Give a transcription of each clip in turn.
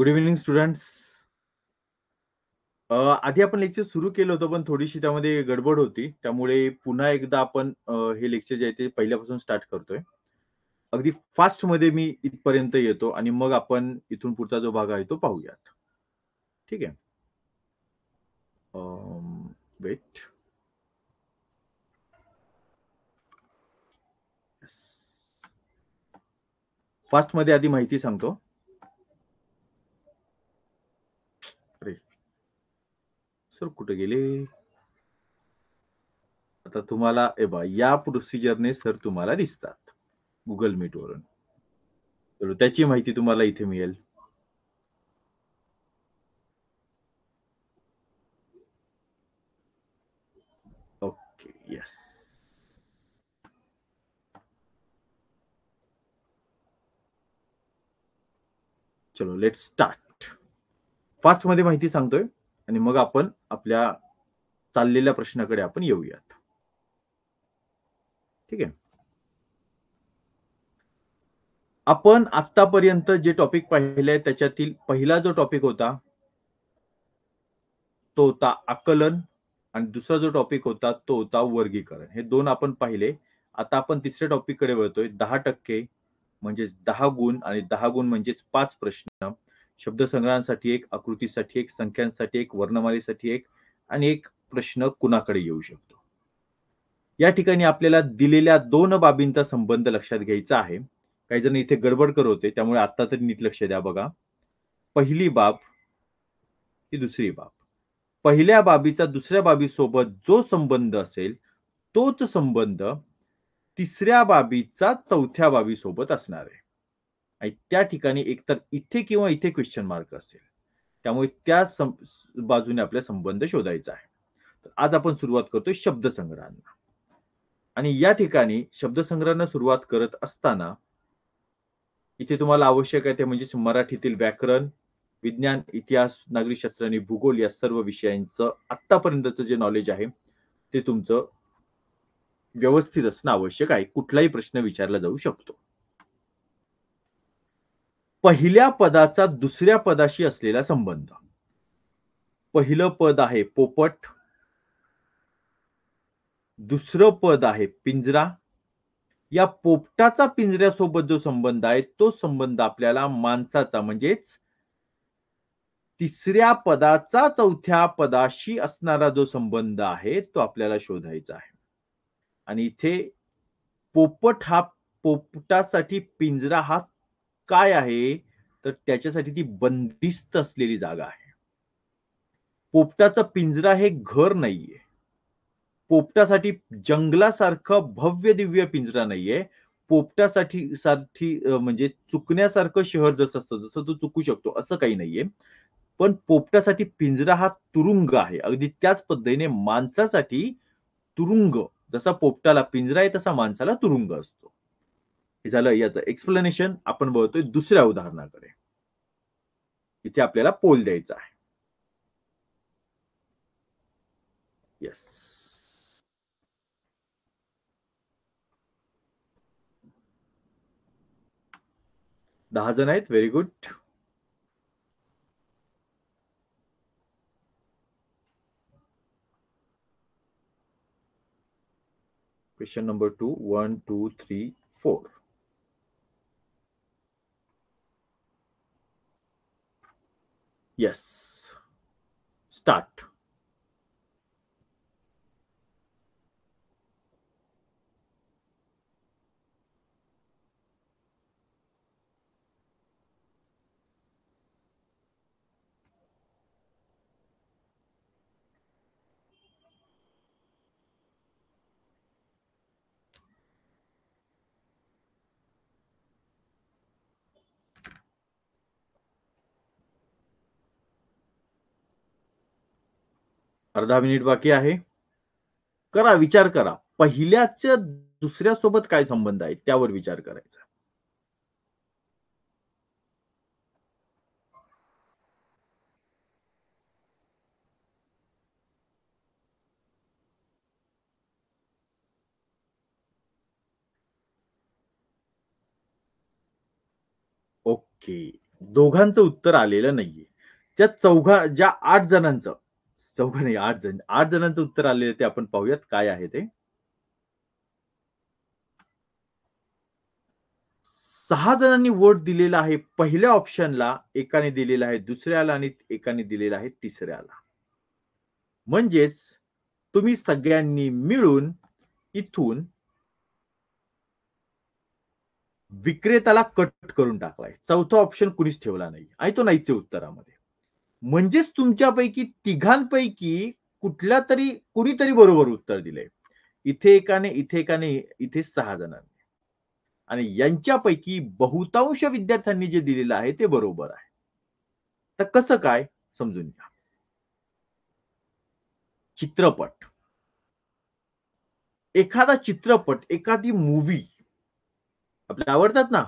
Good evening students. आधी आपण lecture सुरू केलं होतं, पण थोडीशी त्यामध्ये गडबड होती. त्यामुळे पुन्हा एकदा आपण हे लेक्चर जे आहे ते पहिल्यापासून स्टार्ट करतोय. अगदी फास्टमध्ये मी इथपर्यंत येतो आणि मग आपण इथून पुढचा जो भाग आहे तो पाहूयात. ठीक आहे? वेट. फास्टमध्ये आधी माहिती सांगतो. अरे सर कुठे गेले? आता तुम्हाला या प्रोसिजरने सर तुम्हाला दिसतात Google Meet वरून. तर त्याची माहिती तुम्हाला इथे मिळेल. ओके. येस. चलो लेट्स स्टार्ट. फास्टमध्ये माहिती सांगतोय आणि मग आपण आपल्या चाललेल्या प्रश्नाकडे आपण येऊयात. ठीक आहे. आपण आतापर्यंत जे टॉपिक पाहिले त्याच्यातील पहिला जो टॉपिक होता तो होता आकलन आणि दुसरा जो टॉपिक होता तो होता वर्गीकरण. हे दोन आपण पाहिले. आता आपण तिसऱ्या टॉपिककडे वळतोय. 10% म्हणजेच 10 गुण आणि 10 गुण म्हणजेच 5 प्रश्न. शब्दसंग्रहासाठी एक, आकृतीसाठी एक, संख्यांसाठी एक, वर्णमालेसाठी एक आणि एक प्रश्न कुणाकडे येऊ शकतो. या ठिकाणी आपल्याला दिलेल्या 2 बाबींचा संबंध लक्षात घ्यायचा आहे. काही जण इथे गडबड करत होते, त्यामुळे आता तरी नीट लक्ष द्या बघा. पहिली बाब ही दुसरी बाब. पहिल्या बाबीचा दुसऱ्या बाबीसोबत जो संबंध असेल, तोच संबंध तिसऱ्या बाबीचा चौथ्या बाबीसोबत असणार आहे. आणि त्या ठिकाणी एकतर इथे किंवा इथे क्वेश्चन मार्क असेल. त्यामुळे त्या बाजूने आपल्याला संबंध शोधायचा आहे. तर आज आपण सुरुवात करतोय शब्दसंग्रहांना. आणि या ठिकाणी शब्दसंग्रहांना सुरुवात करत असताना इथे तुम्हाला आवश्यक आहे ते म्हणजे मराठीतील व्याकरण, विज्ञान, इतिहास, नागरिक शास्त्र आणि भूगोल या सर्व विषयांचं आतापर्यंतचं जे नॉलेज आहे ते तुमचं व्यवस्थित असणं आवश्यक आहे. कुठलाही प्रश्न विचारला जाऊ शकतो. पहिल्या पदाचा दुसऱ्या पदाशी असलेला संबंध. पहिलं पद आहे पोपट. दुसरं पद आहे पिंजरा. या पोपटाचा पिंजऱ्यासोबत जो संबंध आहे तो संबंध आपल्याला माणसाचा म्हणजेच तिसऱ्या पदाचा चौथ्या पदाशी असणारा जो संबंध आहे तो आपल्याला शोधायचा आहे. आणि इथे पोपटासाठी पिंजरा हा काय आहे? तर त्याच्यासाठी ती बंदिस्त असलेली जागा आहे. पोपटाचा पिंजरा हे घर नाहीये. पोपटासाठी जंगलासारखं भव्य दिव्य पिंजरा नाहीये. पोपटासाठी म्हणजे चुकण्यासारखं शहर जसं असतं, जसं तो चुकू शकतो असं काही नाहीये. पण पोपटासाठी पिंजरा हा तुरुंग आहे. अगदी त्याच पद्धतीने माणसासाठी तुरुंग, जसा पोपटाला पिंजरा आहे तसा माणसाला तुरुंग असतो. हे झालं याचं एक्सप्लेनेशन. आपण वळतोय दुसऱ्या उदाहरणाकडे. इथे आपल्याला पोल द्यायचा आहे. येस. 10 जण आहेत. Very good. Question number 2. 1, 2, 3, 4. Yes. Start. अर्धा मिनिट बाकी आहे. करा, विचार करा. पहिल्याच्या दुसऱ्या सोबत काय संबंध आहे त्यावर विचार करायचा. ओके. दोघांचं उत्तर आलेलं नाहीये. त्या ज्या 8 जणांचं, चौघं नाही 8 जणांचं उत्तर आलेलं ते आपण पाहूयात काय आहे ते. 6 जणांनी वोट दिलेला आहे पहिल्या ऑप्शनला, एकाने दिलेला आहे दुसऱ्याला आणि एकाने दिलेला आहे तिसऱ्याला. म्हणजेच तुम्ही सगळ्यांनी मिळून इथून विक्रेत्याला कट करून टाकलाय. चौथा ऑप्शन कुणीच ठेवला नाही आणि तो नाहीच आहे उत्तरामध्ये. म्हणजेच तुमच्यापैकी तिघांपैकी कुठल्या तरी कुणीतरी बरोबर उत्तर दिलंय. इथे एकाने, इथे 6 जणांनी. आणि यांच्यापैकी बहुतांश विद्यार्थ्यांनी जे दिलेलं आहे ते बरोबर आहे. तर कसं काय समजून घ्या. चित्रपट, एखादा चित्रपट, एखादी मूव्ही आपल्याला आवडतात ना,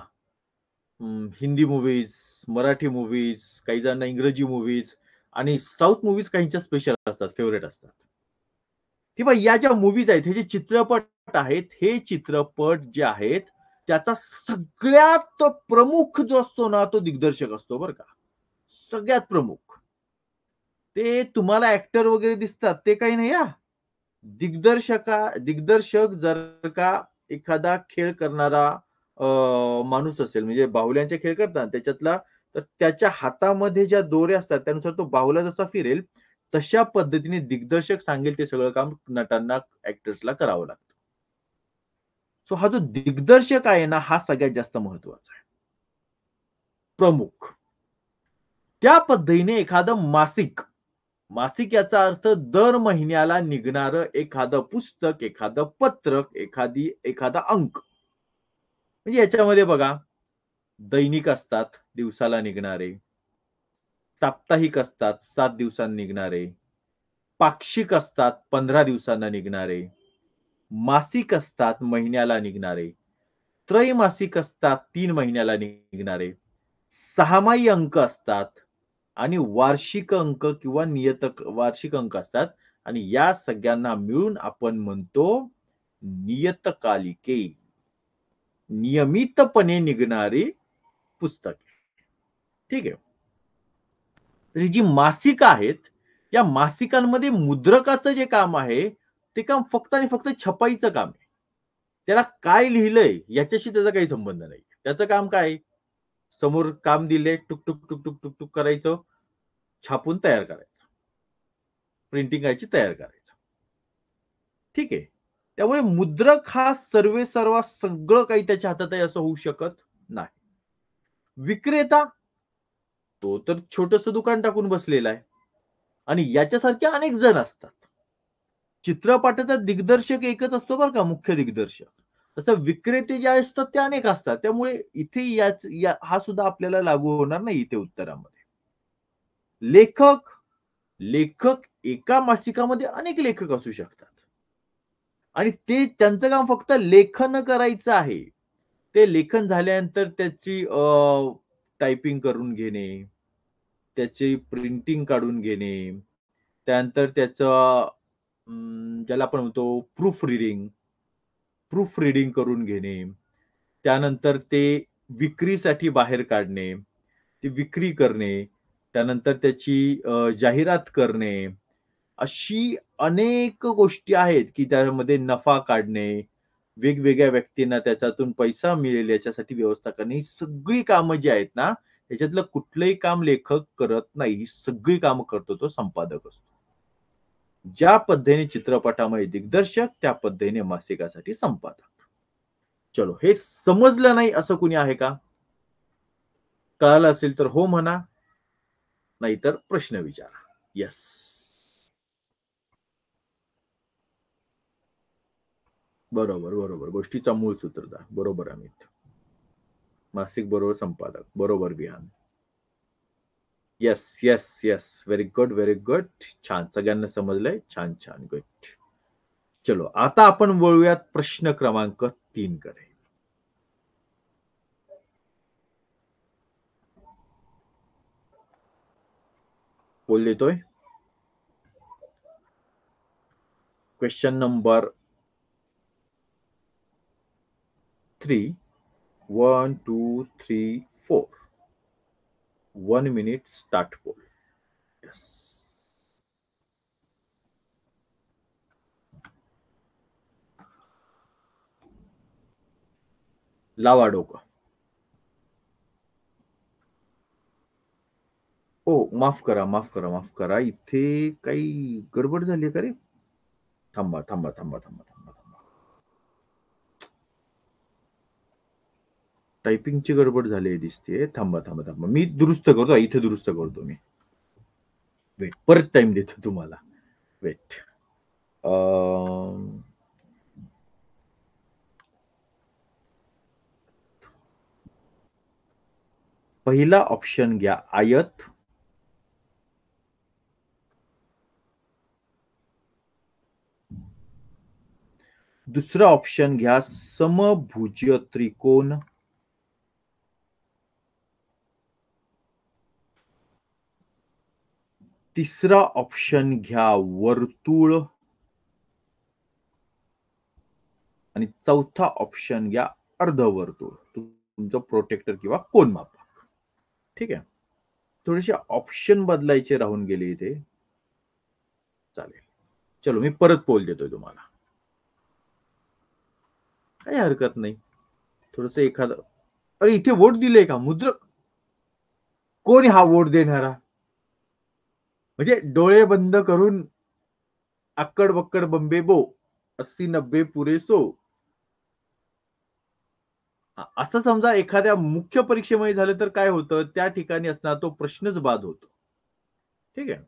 हिंदी मूव्हीज, मराठी मूव्हीज, काही जणांना इंग्रजी मूव्हीज आणि साऊथ मूव्हीज काहींच्या स्पेशल असतात, फेव्हरेट असतात. किंवा या ज्या मूव्हीज आहेत, हे जे चित्रपट आहेत, हे चित्रपट जे आहेत, त्याचा सगळ्यात प्रमुख जो असतो ना, तो दिग्दर्शक असतो बरं का. सगळ्यात प्रमुख. ते तुम्हाला ॲक्टर वगैरे दिसतात, ते काही नाही हां. दिग्दर्शक जर का एखादा खेळ करणारा माणूस असेल, म्हणजे बाहुल्यांचे खेळ करतात त्याच्यातला, तर त्याच्या हातामध्ये ज्या दोऱ्या असतात त्यानुसार तो बाहुला जसा फिरेल, तशा पद्धतीने दिग्दर्शक सांगेल ते सगळं काम नटांना, ॲक्टर्सला करावं लागतं. सो हा जो दिग्दर्शक आहे ना, हा सगळ्यात जास्त महत्वाचा आहे. प्रमुख. त्या पद्धतीने एखादं मासिक, मासिक याचा अर्थ दर महिन्याला निघणारं एखादं पुस्तक, एखादं पत्रक, एखादा अंक. म्हणजे याच्यामध्ये बघा, दैनिक असतात दिवसाला निघणारे, साप्ताहिक असतात 7 दिवसांनी निघणारे, पाक्षिक असतात 15 दिवसांना निघणारे, मासिक असतात महिन्याला निघणारे, त्रैमासिक असतात 3 महिन्याला निघणारे, सहामाही अंक असतात आणि वार्षिक अंक किंवा नियतक वार्षिक अंक असतात आणि या सगळ्यांना मिळून आपण म्हणतो नियतकालिके. नियमितपणे निघणारी पुस्तके. ठीक आहे. तर ही जी मासिकं आहेत, या मासिकांमध्ये मुद्रकाचं जे काम आहे, ते काम फक्त आणि फक्त छपाईचं काम आहे. त्याला काय लिहिलंय याच्याशी त्याचा काही संबंध नाही. त्याचं काम काय आहे? समोर काम दिलंय, टुक-टुक, टुक-टुक, टुक-टुक करायचं, छापून तयार करायचं. प्रिंटिंग करायची, तयार करायचं. ठीक आहे. त्यामुळे मुद्रक हा सर्वेसर्वा सगळं काही त्याच्या हातात आहे असं होऊ शकत नाही. विक्रेता, तो तर छोटंसं दुकान टाकून बसलेला आहे आणि याच्यासारखे अनेक जण असतात. चित्रपटाचा दिग्दर्शक एकच असतो बरं का, मुख्य दिग्दर्शक. तसं विक्रेते जे असतात ते अनेक असतात. त्यामुळे इथे हा सुद्धा आपल्याला लागू होणार नाही इथे उत्तरामध्ये. लेखक, लेखक एका मासिकामध्ये अनेक लेखक असू शकतात. आणि ते त्यांचं काम फक्त लेखन करायचं आहे. ते लेखन झाल्यानंतर त्याची टायपिंग करून घेणे, त्याची प्रिंटिंग काढून घेणे, त्यानंतर त्याचं ज्याला आपण म्हणतो प्रूफ रीडिंग करून घेणे. त्यानंतर ते विक्रीसाठी बाहेर काढणे, ती विक्री करणे, त्यानंतर त्याची जाहिरात करणे. अशी अनेक गोष्टी आहेत, की त्यामध्ये नफा काढणे, वेगवेगळ्या व्यक्तींना त्याच्यातून पैसा मिळेल याच्यासाठी व्यवस्था करणे. ही सगळी कामं जी आहेत ना, त्याच्यातलं कुठलंही काम लेखक करत नाही. ही सगळी कामं करतो तो संपादक असतो. ज्या पद्धतीने चित्रपटामध्ये दिग्दर्शक, त्या पद्धतीने मासिकासाठी संपादक. चलो, हे समजलं नाही असं कुणी आहे का? कळालं असेल तर हो म्हणा, नाहीतर प्रश्न विचारा. येस. बरोबर, बरोबर. गोष्टीचा मूळ सूत्रधार. बरोबर अमित. मासिक बरोबर संपादक. बरोबर विहान. Yes, yes, yes. Very good, very good. छान. सगळ्यांना समजलंय. छान, छान. गुड. चलो, आता आपण वळूयात प्रश्न क्रमांक 3 कडे. बोल देतोय. Question number 3. 1, 2, 3, 4. 1 minute start poll. Yes. लावा डोकं. ओ माफ करा, माफ करा, माफ करा. इथे काही गडबड झाली का रे? थांबा, थांबा, थांबा, थांबा, थांबा, थांबा. टायपिंगची गडबड झाली दिसते. थांबा, थांबा, थांबा. मी दुरुस्त करतो. इथे दुरुस्त करतो मी. वेट. परत टाइम देतो तुम्हाला. वेट. पहिला ऑप्शन घ्या आयत. दुसरा ऑप्शन घ्या समभुज त्रिकोण. तिसरा ऑप्शन घ्या वर्तुळ. आणि चौथा ऑप्शन घ्या अर्धवर्तुळ. तुमचं प्रोटेक्टर किंवा कोनमापक. ठीक आहे. थोडेसे ऑप्शन बदलायचे राहून गेले इथे. चालेल. चलो मी परत पोल देतोय तुम्हाला. काही हरकत नाही. थोडस एखादं. अरे इथे वोट दिले का? मुद्रक कोण हा वोट देणारा? म्हणजे डोळे बंद करून आक्कड बक्कड बंबे बो 80-90 पुरे सो. असं समजा एखाद्या मुख्य परीक्षेमध्ये झालं तर काय होतं, त्या ठिकाणी असणार तो प्रश्नच बाद होतो. ठीक आहे.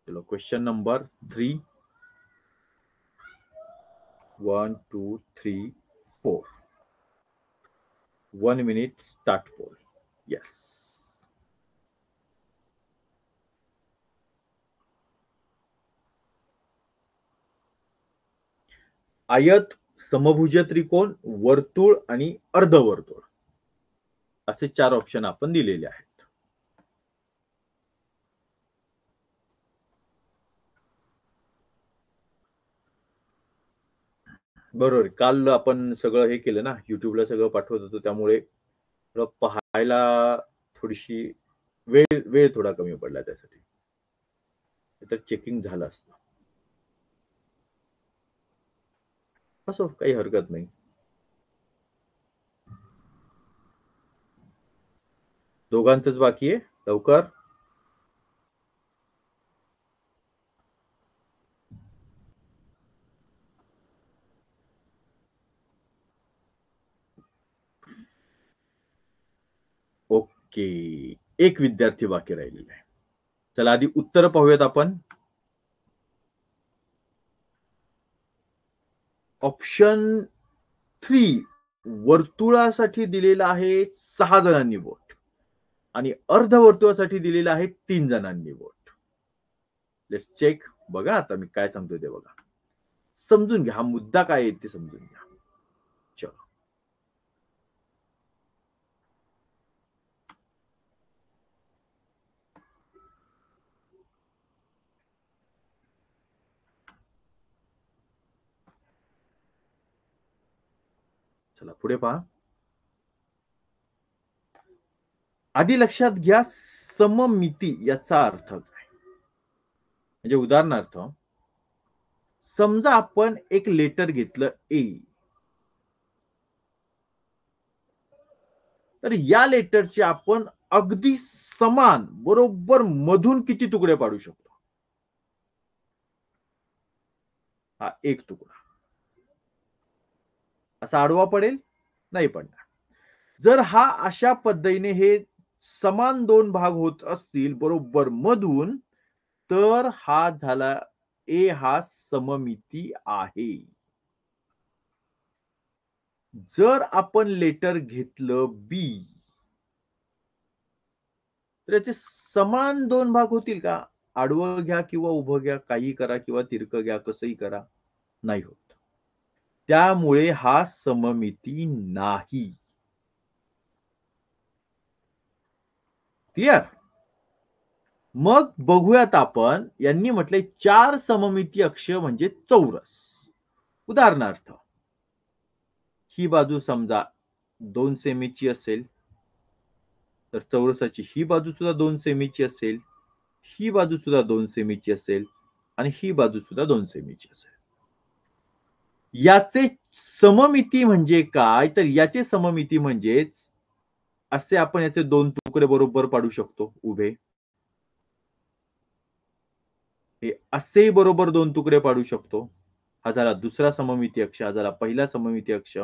चलो question number 3. 1 2 3 4. 1 minute start poll. Yes. आयत, समभुज त्रिकोण, वर्तुळ आणि अर्धवर्तुळ असे 4 ऑप्शन आपण दिलेले आहेत. बरोबर. काल आपण सगळं हे केलं ना, YouTubeला सगळं पाठवत होतो, त्यामुळे पाहायला थोडीशी वेळ थोडा कमी पडला त्यासाठी. तर चेकिंग झालं असतं. असो, काही हरकत नाही. दोघांचंच बाकी आहे. लवकर. ओके. एक विद्यार्थी बाकी राहिलेला आहे. चला आधी उत्तर पाहूयात आपण. ऑप्शन 3 वर्तुळासाठी दिलेला आहे 6 जणांनी वोट आणि अर्धवर्तुळासाठी दिलेला आहे 3 जणांनी वोट. Let's check. बघा आता मी काय सांगतोय ते बघा. समजून घ्या. हा मुद्दा काय आहे ते समजून घ्या. चलो. चला पुढे पहा. आधी लक्षात घ्या सममिती याचा अर्थ काय. म्हणजे उदाहरणार्थ समजा आपण एक लेटर घेतलं ए. तर या लेटरचे आपण अगदी समान बरोबर मधून किती तुकडे पाडू शकतो? हा एक तुकडा. असा आडवा पडेल? नाही पडणार. जर हा अशा पद्धतीने हे समान 2 भाग होत असतील बरोबर मधून, तर हा झाला ए हा सममिती आहे. जर आपण लेटर घेतलं बी, तर याचे समान 2 भाग होतील का? आडवं घ्या किंवा उभं घ्या, काही करा किंवा तिरकं घ्या, कसंही करा, नाही होत. त्यामुळे हा सममिती नाही. क्लिअर? मग बघूयात आपण. यांनी म्हटले 4 सममिती अक्ष म्हणजे चौरस. उदाहरणार्थ ही बाजू समजा 2 सेमीची असेल, तर चौरसाची ही बाजू सुद्धा 2 सेमीची असेल, ही बाजू सुद्धा 2 सेमीची असेल आणि ही बाजू सुद्धा 2 सेमीची असेल. याचे सममिती म्हणजे काय? तर याचे सममिती म्हणजेच असे आपण याचे 2 तुकडे बरोबर पाडू शकतो उभे. हे असेही बरोबर 2 तुकडे पाडू शकतो. हा झाला दुसरा सममिती अक्ष, हा झाला पहिला सममिती अक्ष.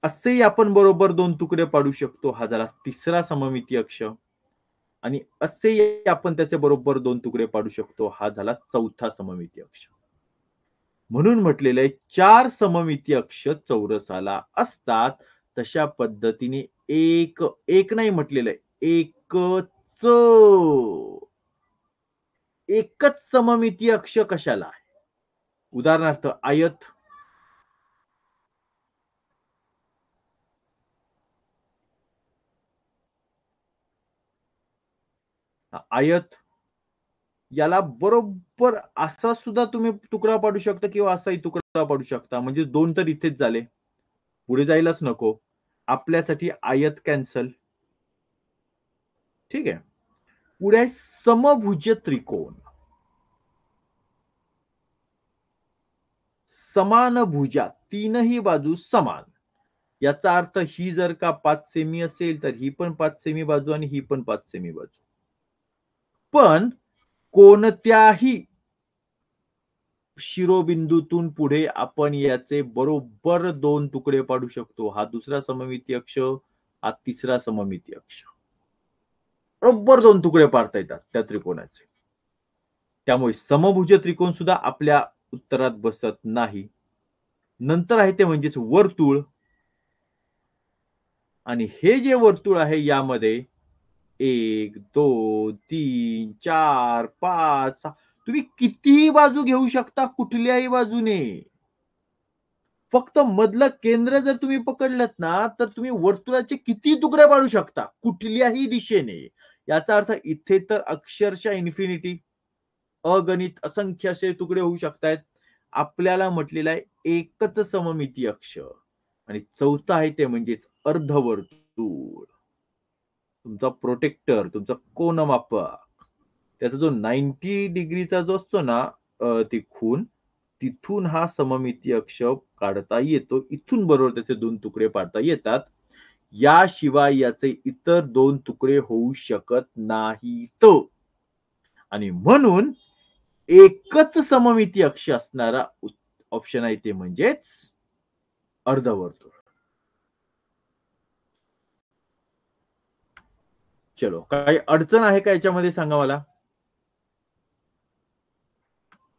असेही आपण बरोबर 2 तुकडे पाडू शकतो. हा झाला तिसरा सममिती अक्ष. आणि असेही आपण त्याचे बरोबर 2 तुकडे पाडू शकतो. हा झाला चौथा सममिती अक्ष. म्हणून म्हटलेलं आहे 4 सममिती अक्ष चौरसाला असतात. तशा पद्धतीने एक नाही म्हटलेलं आहे. एकच सममिती अक्ष कशाला आहे? उदाहरणार्थ आयत. आयत याला बरोबर असा सुद्धा तुम्ही तुकडा पाडू शकता किंवा असाही तुकडा पाडू शकता. म्हणजे 2 तर इथेच झाले. पुढे जायलाच नको. आपल्यासाठी आयत कॅन्सल. ठीक आहे. पुढे आहे समभुज त्रिकोण. समान भुजा, तीनही बाजू समान. याचा अर्थ ही जर का 5 सेमी असेल तर ही पण 5 सेमी बाजू आणि ही पण 5 सेमी बाजू. पण कोणत्याही शिरोबिंदूतून पुढे आपण याचे बरोबर 2 तुकडे पाडू शकतो. हा दुसरा सममिती अक्ष, हा तिसरा सममिती अक्ष. बरोबर 2 तुकडे पाडता येतात त्या त्रिकोणाचे. त्यामुळे समभुज त्रिकोण सुद्धा आपल्या उत्तरात बसत नाही. नंतर आहे ते म्हणजेच वर्तुळ. आणि हे जे वर्तुळ आहे यामध्ये 1, 2, 3, 4, 5, 6 तुम्ही कितीही बाजू घेऊ शकता कुठल्याही बाजूने. फक्त मधलं केंद्र जर तुम्ही पकडलत ना, तर तुम्ही वर्तुळाचे किती तुकडे पाडू शकता कुठल्याही दिशेने. याचा अर्थ इथे तर अक्षरशः इन्फिनिटी, अगणित असंख्य असे तुकडे होऊ शकतात. आपल्याला म्हटलेलं आहे एकच सममिती अक्ष आणि चौथा आहे ते म्हणजेच अर्धवर्तुळ. तुमचा प्रोटेक्टर, तुमचा कोनमापक. त्याचा जो 90 डिग्रीचा जो असतो ना ती खूण, तिथून हा सममिती अक्ष काढता येतो. इथून बरोबर त्याचे 2 तुकडे पाडता येतात. याशिवाय याचे इतर 2 तुकडे होऊ शकत नाहीत. आणि म्हणून एकच सममिती अक्ष असणारा ऑप्शन आहे ते म्हणजेच अर्धवर्तुळ. चलो, काही अडचण आहे का याच्यामध्ये सांगा मला?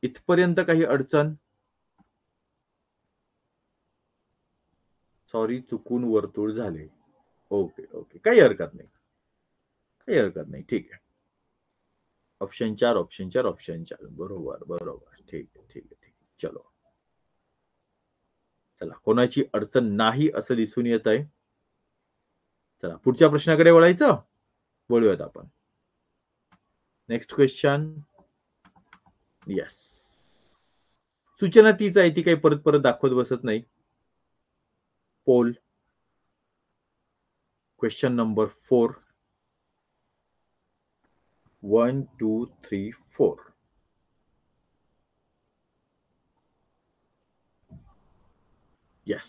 इथपर्यंत काही अडचण? सॉरी, चुकून वर्तुळ झाले. ओके ओके, काही हरकत नाही. काही हरकत नाही, ठीक आहे. Option 4, option 4, option 4. बरोबर बरोबर, ठीक आहे ठीक आहे ठीक आहे. चलो, चला, कोणाची अडचण नाही असं दिसून येत आहे. चला, पुढच्या प्रश्नाकडे वळायचं. वळूयात आपण. Next question. येस. सूचना तीच आहे, ती काही परत परत दाखवत बसत नाही. Poll. Question number 4. 1, 2, 3, 4. Yes,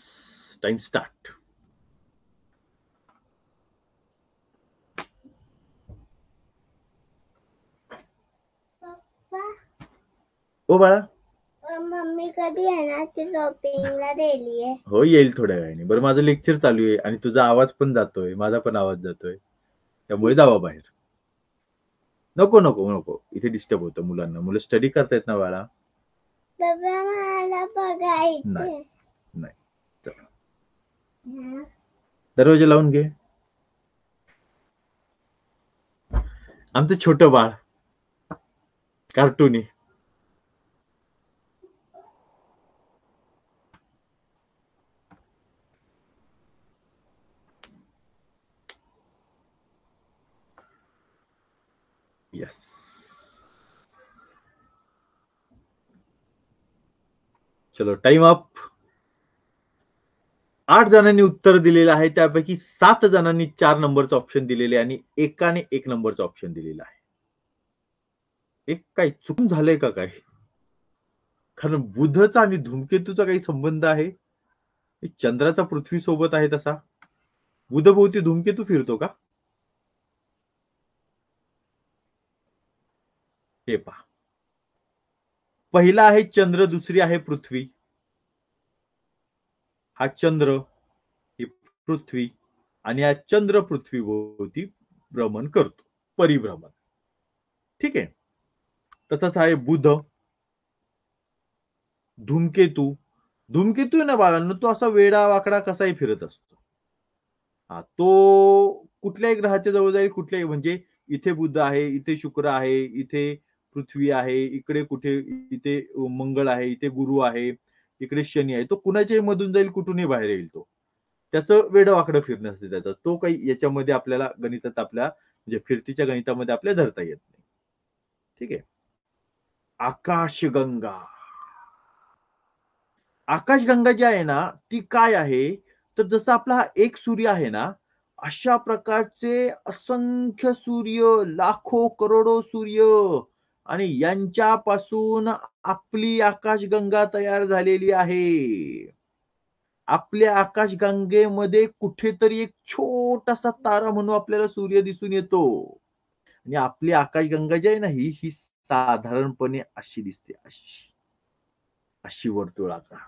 time start. ओ बाळा, मम्मी कधी येणार? ती शॉपिंगला गेलीये. हो, येईल थोड्या वेळाने. बरं, माझं लेक्चर चालू आहे आणि तुझा आवाज पण जातोय, माझा पण आवाज जातोय. त्यामुळे जावा बाहेर. नको नको नको, इथे डिस्टर्ब होतं मुलांना. मुलं स्टडी करतायत ना बाळा. बाबा मला बघायचं. नाही नाही, चला, दरवाजा लावून घे. आमचं छोटं बाळ कार्टूनी. यस. चलो, टाइम अप. 8 जणांनी उत्तर दिलेलं आहे. त्यापैकी 7 जणांनी 4 नंबरचं ऑप्शन दिलेले आणि एकाने 1 नंबरचं ऑप्शन दिलेलं आहे. एक काय चुकून झालंय का काय? कारण बुधचा आणि धूमकेतूचा काही संबंध आहे? चंद्राचा पृथ्वीसोबत आहे तसा? बुधभोवती धूमकेतू फिरतो का? हे पहा. पहिला आहे चंद्र, दुसरी आहे पृथ्वी. हा चंद्र, ही पृथ्वी आणि हा चंद्र पृथ्वीभोवती भ्रमण करतो. परिभ्रमण. ठीक आहे. तसंच आहे बुध, धूमकेतू. धूमकेतू आहे ना बाळांनो, तो असा वेडा वाकडा कसाही फिरत असतो. हा, तो कुठल्याही ग्रहाच्या जवळ जाईल, कुठल्याही म्हणजे इथे बुध आहे, इथे शुक्र आहे, इथे पृथ्वी आहे, इकडे कुठे इथे मंगळ आहे, इथे गुरु आहे, इकडे शनी आहे. तो कुणाच्याही मधून जाईल, कुठूनही बाहेर येईल तो. त्याचं वेडं-वाकडं फिरणं असते त्याचं. तो काही याच्यामध्ये आपल्याला गणितात आपल्या म्हणजे फिरतीच्या गणितामध्ये आपल्याला धरता येत नाही. ठीक आहे. आकाशगंगा. आकाशगंगा जी आहे ना, ती काय आहे? तर जसं आपला हा एक सूर्य आहे ना, अशा प्रकारचे असंख्य सूर्य, लाखो करोडो सूर्य आणि यांच्यापासून आपली आकाशगंगा तयार झालेली आहे. आपल्या आकाशगंगेमध्ये कुठेतरी एक छोटासा तारा म्हणून आपल्याला सूर्य दिसून येतो. आणि आपली आकाशगंगा जी आहे ना, ही साधारणपणे अशी दिसते, अशी. अशी वर्तुळाकार.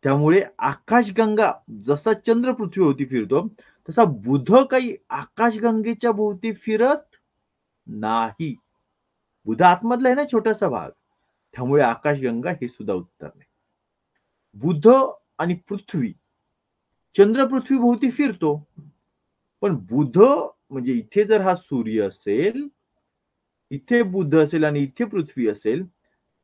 त्यामुळे आकाशगंगा जसा चंद्र पृथ्वीभोवती फिरतो, तसा बुध काही आकाशगंगेच्या भोवती फिरत नाही. बुध आतमधला आहे ना छोटासा भाग. त्यामुळे आकाशगंगा हे सुद्धा उत्तर नाही. बुध आणि पृथ्वी, चंद्र पृथ्वीभोवती फिरतो. पण बुध म्हणजे इथे जर हा सूर्य असेल, इथे बुध असेल आणि इथे पृथ्वी असेल,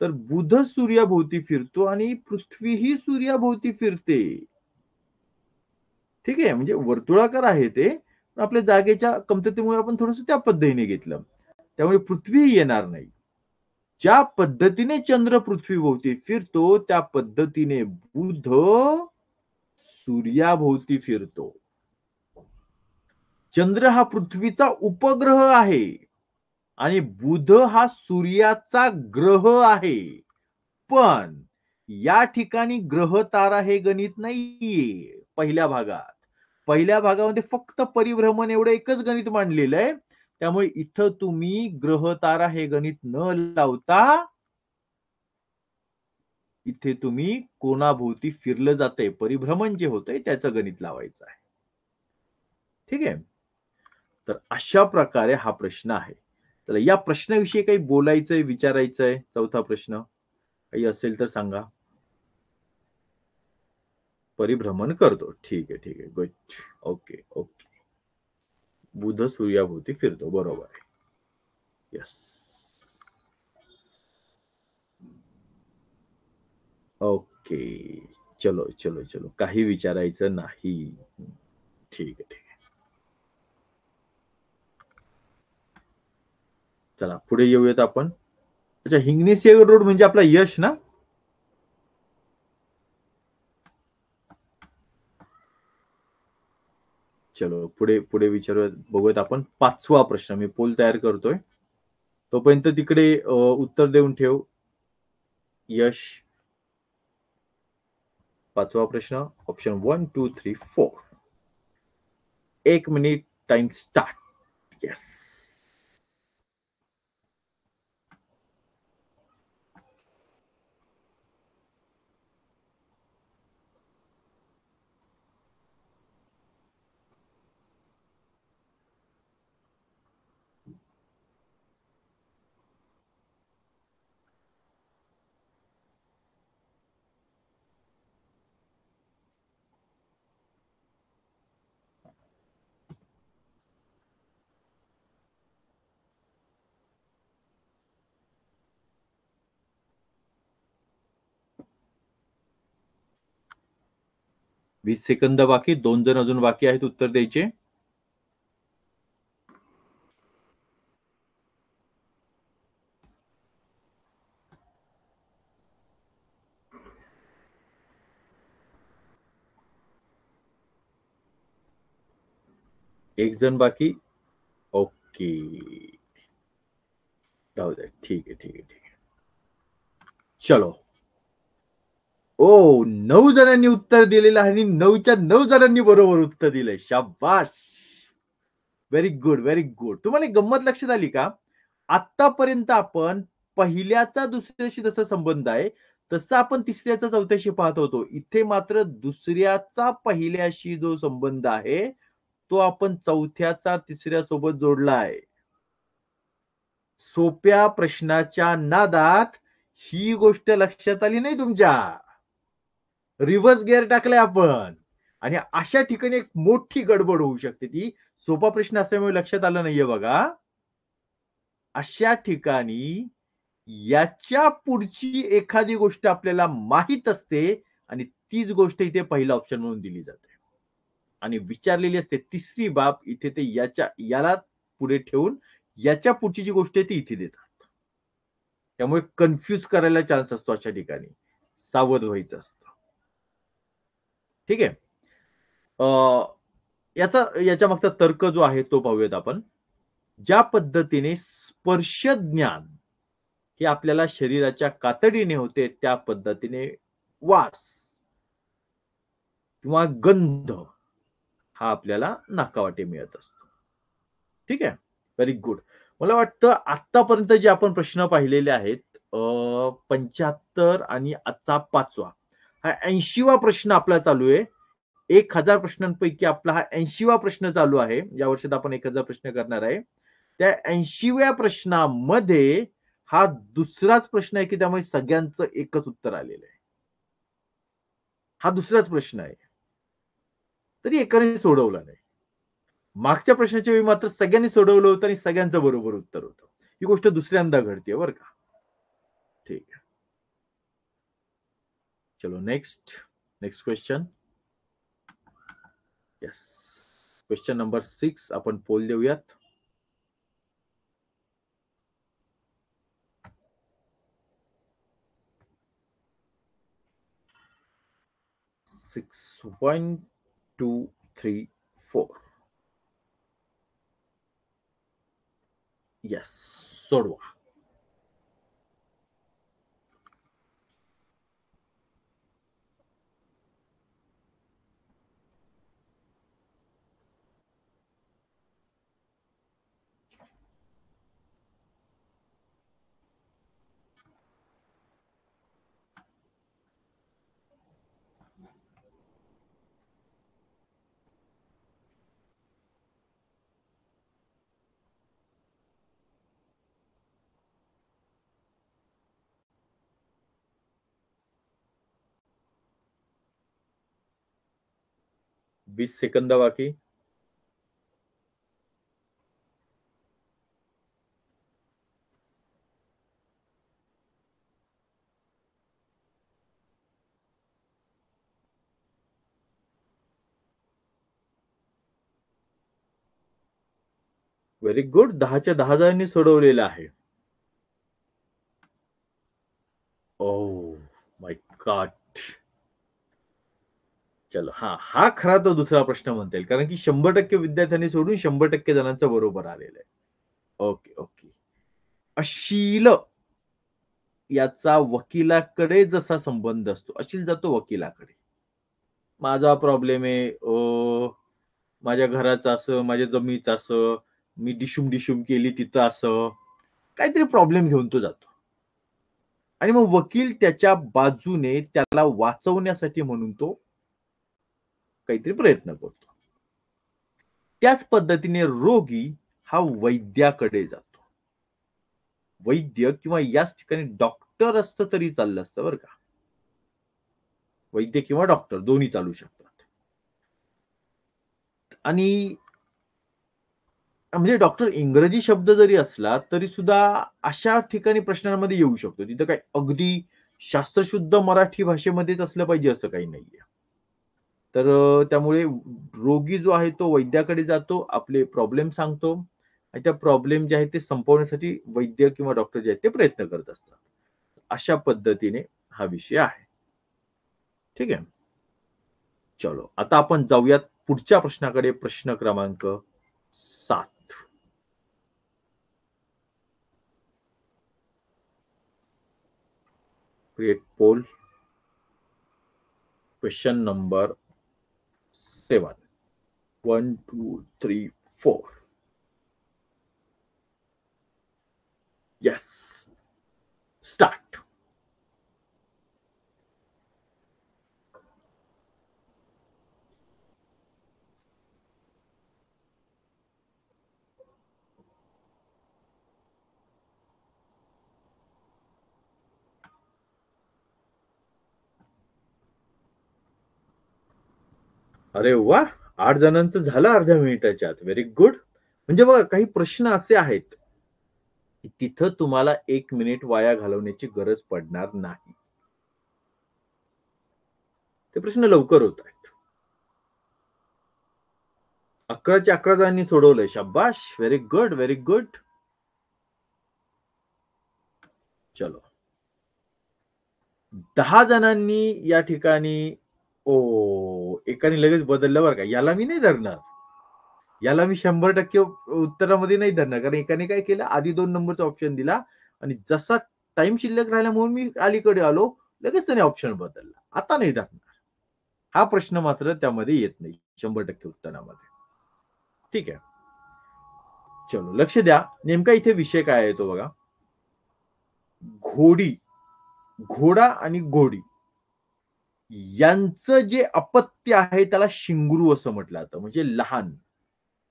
तर बुध सूर्याभोवती फिरतो आणि पृथ्वी ही सूर्याभोवती फिरते. ठीक आहे. म्हणजे वर्तुळाकार आहे ते. पण आपल्या जागेच्या कमतरतेमुळे आपण थोडंसं त्या पद्धतीने घेतलं. त्यामुळे पृथ्वी येणार नाही. ज्या पद्धतीने चंद्र पृथ्वीभोवती फिरतो, त्या पद्धतीने बुध सूर्याभोवती फिरतो. चंद्र हा पृथ्वीचा उपग्रह आहे आणि बुध हा सूर्याचा ग्रह आहे. पण या ठिकाणी ग्रह तारा हे गणित नाहीये पहिल्या भागात. पहिल्या भागामध्ये फक्त परिभ्रमण एवढं एकच गणित मांडलेलं आहे. त्यामुळे इथं तुम्ही ग्रह तारा हे गणित न लावता इथे तुम्ही कोणाभोवती फिरलं जातंय, परिभ्रमण जे होतंय त्याचं गणित लावायचं आहे. ठीक आहे. तर अशा प्रकारे हा प्रश्न आहे. तर या प्रश्नाविषयी काही बोलायचंय, विचारायचंय? चौथा प्रश्न काही असेल तर सांगा. परिभ्रमण करतो. ठीक आहे, ठीक आहे. गुड. Okay, okay. बुध सूर्याभोवती फिरतो. बरोबर आहे. येस. ओके. चलो, चलो, चलो. काही विचारायचं नाही. ठीक आहे, ठीक आहे. चला पुढे येऊयात आपण. अच्छा, हिंगणी सेगर रोड म्हणजे आपला यश ना? चलो पुढे पुढे विचारूयात, बघूयात आपण. 5वा प्रश्न मी पोल तयार करतोय. तोपर्यंत तिकडे उत्तर देऊन ठेव यश. 5वा प्रश्न option 1, 2, 3, 4. 1 minute time start. Yes. वीस सेकंद बाकी. 2 जण अजून बाकी आहेत उत्तर द्यायचे. एक जण बाकी. ओके, राहू दे. ठीक आहे, ठीक आहे, ठीक आहे. चलो. ओ 9 जणांनी उत्तर दिलेलं आहे आणि 9च्या 9 जणांनी बरोबर उत्तर दिलंय. शाबाश. Very good, very good. तुम्हाला एक गंमत लक्षात आली का? आतापर्यंत आपण पहिल्याचा दुसऱ्याशी जसा संबंध आहे, तसं आपण तिसऱ्याचा चौथ्याशी पाहत होतो. इथे मात्र दुसऱ्याचा पहिल्याशी जो संबंध आहे, तो आपण चौथ्याचा तिसऱ्यासोबत जोडला आहे. सोप्या प्रश्नाच्या नादात ही गोष्ट लक्षात आली नाही तुमच्या. रिव्हर्स गिअर टाकलाय आपण आणि अशा ठिकाणी एक मोठी गडबड होऊ शकते. ती सोपा प्रश्न असल्यामुळे लक्षात आलं नाहीये बघा. अशा ठिकाणी याच्या पुढची एखादी गोष्ट आपल्याला माहित असते आणि तीच गोष्ट इथे पहिला ऑप्शन म्हणून दिली जाते आणि विचारलेली असते तिसरी बाब इथे ते याला पुढे ठेवून याच्या पुढची जी गोष्ट आहे ती इथे देतात. त्यामुळे कन्फ्यूज करायला चान्स असतो. अशा ठिकाणी सावध व्हायचं असतं. ठीक आहे. याच्या मागचा तर्क जो आहे तो पाहूयात आपण. ज्या पद्धतीने स्पर्श ज्ञान हे आपल्याला शरीराच्या कातडीने होते, त्या पद्धतीने वास किंवा गंध हा आपल्याला नाकावाटे मिळत असतो. ठीक आहे. Very good. मला वाटतं आतापर्यंत जे आपण प्रश्न पाहिलेले आहेत 75 आणि आजचा 5वा हा 80वा प्रश्न आपला चालू आहे. 1000 प्रश्नांपैकी आपला हा 80वा प्रश्न चालू आहे. या वर्षात आपण 1000 प्रश्न करणार आहे. त्या 80व्या प्रश्नामध्ये हा दुसराच प्रश्न आहे की त्यामुळे सगळ्यांचं एकच उत्तर आलेलं आहे. हा दुसराच प्रश्न आहे. तरी एकाने सोडवला नाही. मागच्या प्रश्नाच्या वेळी मात्र सगळ्यांनी सोडवलं होतं आणि सगळ्यांचं बरोबर उत्तर होतं. ही गोष्ट दुसऱ्यांदा घडते बरं का. ठीक आहे. चलो next question. Yes. Question number 6 आपण पोल देऊयात. सिक्स 1 2 3 4. येस. सोडवा. वीस सेकंद बाकी. Very good. 10च्या 10 जणांनी सोडवलेलं आहे. Oh my God. चलो. हा खरा तो दुसरा प्रश्न म्हणता येईल कारण की 100% विद्यार्थ्यांनी सोडून 100% जणांचं बरोबर आलेलं आहे. Okay okay. अशील याचा वकिलाकडे जसा संबंध असतो, अशील जातो वकिलाकडे. माझा प्रॉब्लेम आहे, माझ्या घराचं असं, माझ्या जमिनीचं असं, मी डिशूम केली तिथं असं, काहीतरी प्रॉब्लेम घेऊन तो जातो. आणि मग वकील त्याच्या बाजूने त्याला वाचवण्यासाठी म्हणून तो काहीतरी प्रयत्न करतो. त्याच पद्धतीने रोगी हा वैद्याकडे जातो. वैद्य किंवा याच ठिकाणी डॉक्टर असतं तरी चाललं असतं बरं का. वैद्य किंवा डॉक्टर दोन्ही चालू शकतात. आणि म्हणजे डॉक्टर इंग्रजी शब्द जरी असला तरी सुद्धा अशा ठिकाणी प्रश्नांमध्ये येऊ शकतो. तिथं काय अगदी शास्त्रशुद्ध मराठी भाषेमध्येच असलं पाहिजे असं काही नाहीये. तर त्यामुळे रोगी जो आहे तो वैद्याकडे जातो, आपले प्रॉब्लेम सांगतो आणि त्या प्रॉब्लेम जे आहेत ते संपवण्यासाठी वैद्य किंवा डॉक्टर जे आहेत ते प्रयत्न करत असतात. अशा पद्धतीने हा विषय आहे. ठीक आहे. चलो. आता आपण जाऊयात पुढच्या प्रश्नाकडे. प्रश्न क्रमांक 7. Create poll. Question number 7. 1, 2, 3, 4. Yes. Start. अरे वा, 8 जणांचं झालं अर्ध्या मिनिटाच्या आत. Very good. म्हणजे बघा, काही प्रश्न असे आहेत की तिथं तुम्हाला 1 मिनिट वाया घालवण्याची गरज पडणार नाही. ते प्रश्न लवकर होत आहेत. 11च्या 11 जणांनी सोडवलंय. शाबाश. Very good, very good. चलो. 10 जणांनी या ठिकाणी एकाने लगेच बदललं बरं का. याला मी नाही धरणार. याला मी 100% उत्तरामध्ये नाही धरणार. कारण एकाने काय केलं, आधी 2 नंबरचा ऑप्शन दिला आणि जसा टाइम शिल्लक राहिला म्हणून मी अलीकडे आलो, लगेच त्याने ऑप्शन बदलला. आता नाही धरणार. हा प्रश्न मात्र त्यामध्ये येत नाही 100% उत्तरामध्ये. ठीक आहे. चलो, लक्ष द्या. नेमका इथे विषय काय आहे तो बघा. घोडी, घोडा आणि घोडी यांचं जे अपत्य आहे त्याला शिंगरू असं म्हटलं जातं. म्हणजे लहान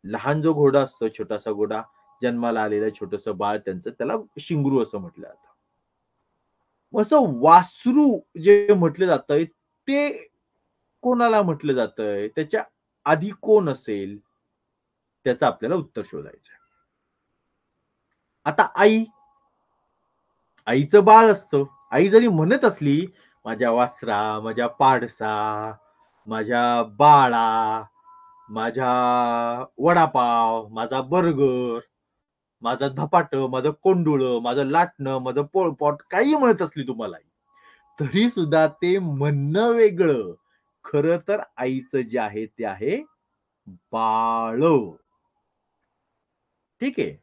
लहान जो घोडा असतो, छोटासा घोडा, जन्माला आलेलं छोटंसं बाळ, त्याला शिंगरू असं म्हटलं जातं. असं वासरू जे म्हटलं जातंय ते कोणाला म्हटलं जातंय, त्याच्या आधी कोण असेल, त्याचं आपल्याला उत्तर शोधायचं आहे. आता आईचं बाळ असतं. आई जरी म्हणत असली, माझ्या वासरा, माझ्या पाडसा, माझ्या बाळा, माझा वडापाव, माझा बर्गर, माझं धपाट, माझं कोंडुळ, माझं लाटणं, माझं पोळपाट, काही म्हणत असली तुम्हाला, तरी सुद्धा ते म्हणणं वेगळं. खरं तर आईचं जे आहे ते आहे बाळ. ठीक आहे.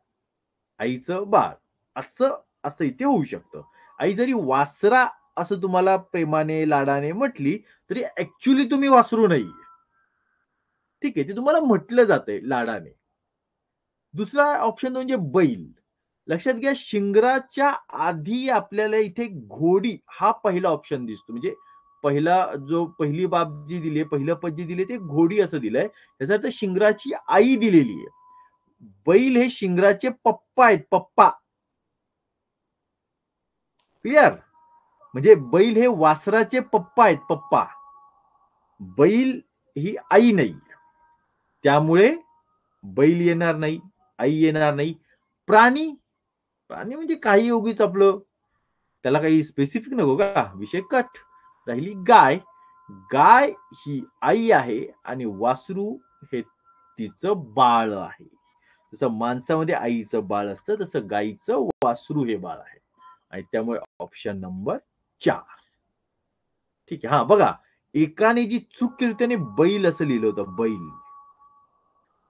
आईचं बाळ असं असं इथे होऊ शकतं. आई जरी वासरा असं तुम्हाला प्रेमाने, लाडाने म्हटली, तरी ऍक्च्युली तुम्ही वासरू नाहीये. ठीक आहे. ते तुम्हाला म्हटलं जातंय लाडाने. दुसरा ऑप्शन म्हणजे बैल. लक्षात घ्या, शिंगराच्या आधी आपल्याला इथे घोडी हा पहिला ऑप्शन दिसतो. म्हणजे पहिली बाब जी दिली आहे, पहिलं पद जे दिले ते घोडी असं दिलंय. याचा अर्थ शिंगराची आई दिलेली आहे. बैल हे शिंगराचे पप्पा आहेत, पप्पा. क्लिअर? म्हणजे बैल हे वासराचे पप्पा आहेत, पप्पा. बैल ही आई नाही. त्यामुळे बैल येणार नाही, आई येणार नाही. प्राणी, प्राणी म्हणजे काही उगीच आपलं, त्याला काही स्पेसिफिक नको का, विषय कट. राहिली गाय. गाय ही आई आहे आणि वासरू हे तिचं बाळ आहे. जसं माणसामध्ये आईचं बाळ असतं, तसं गाईचं वासरू हे बाळ आहे. आणि त्यामुळे ऑप्शन नंबर 4. ठीक आहे. हा बघा, एकाने जी चूक केली त्याने बैल असं लिहिलं होतं, बैल.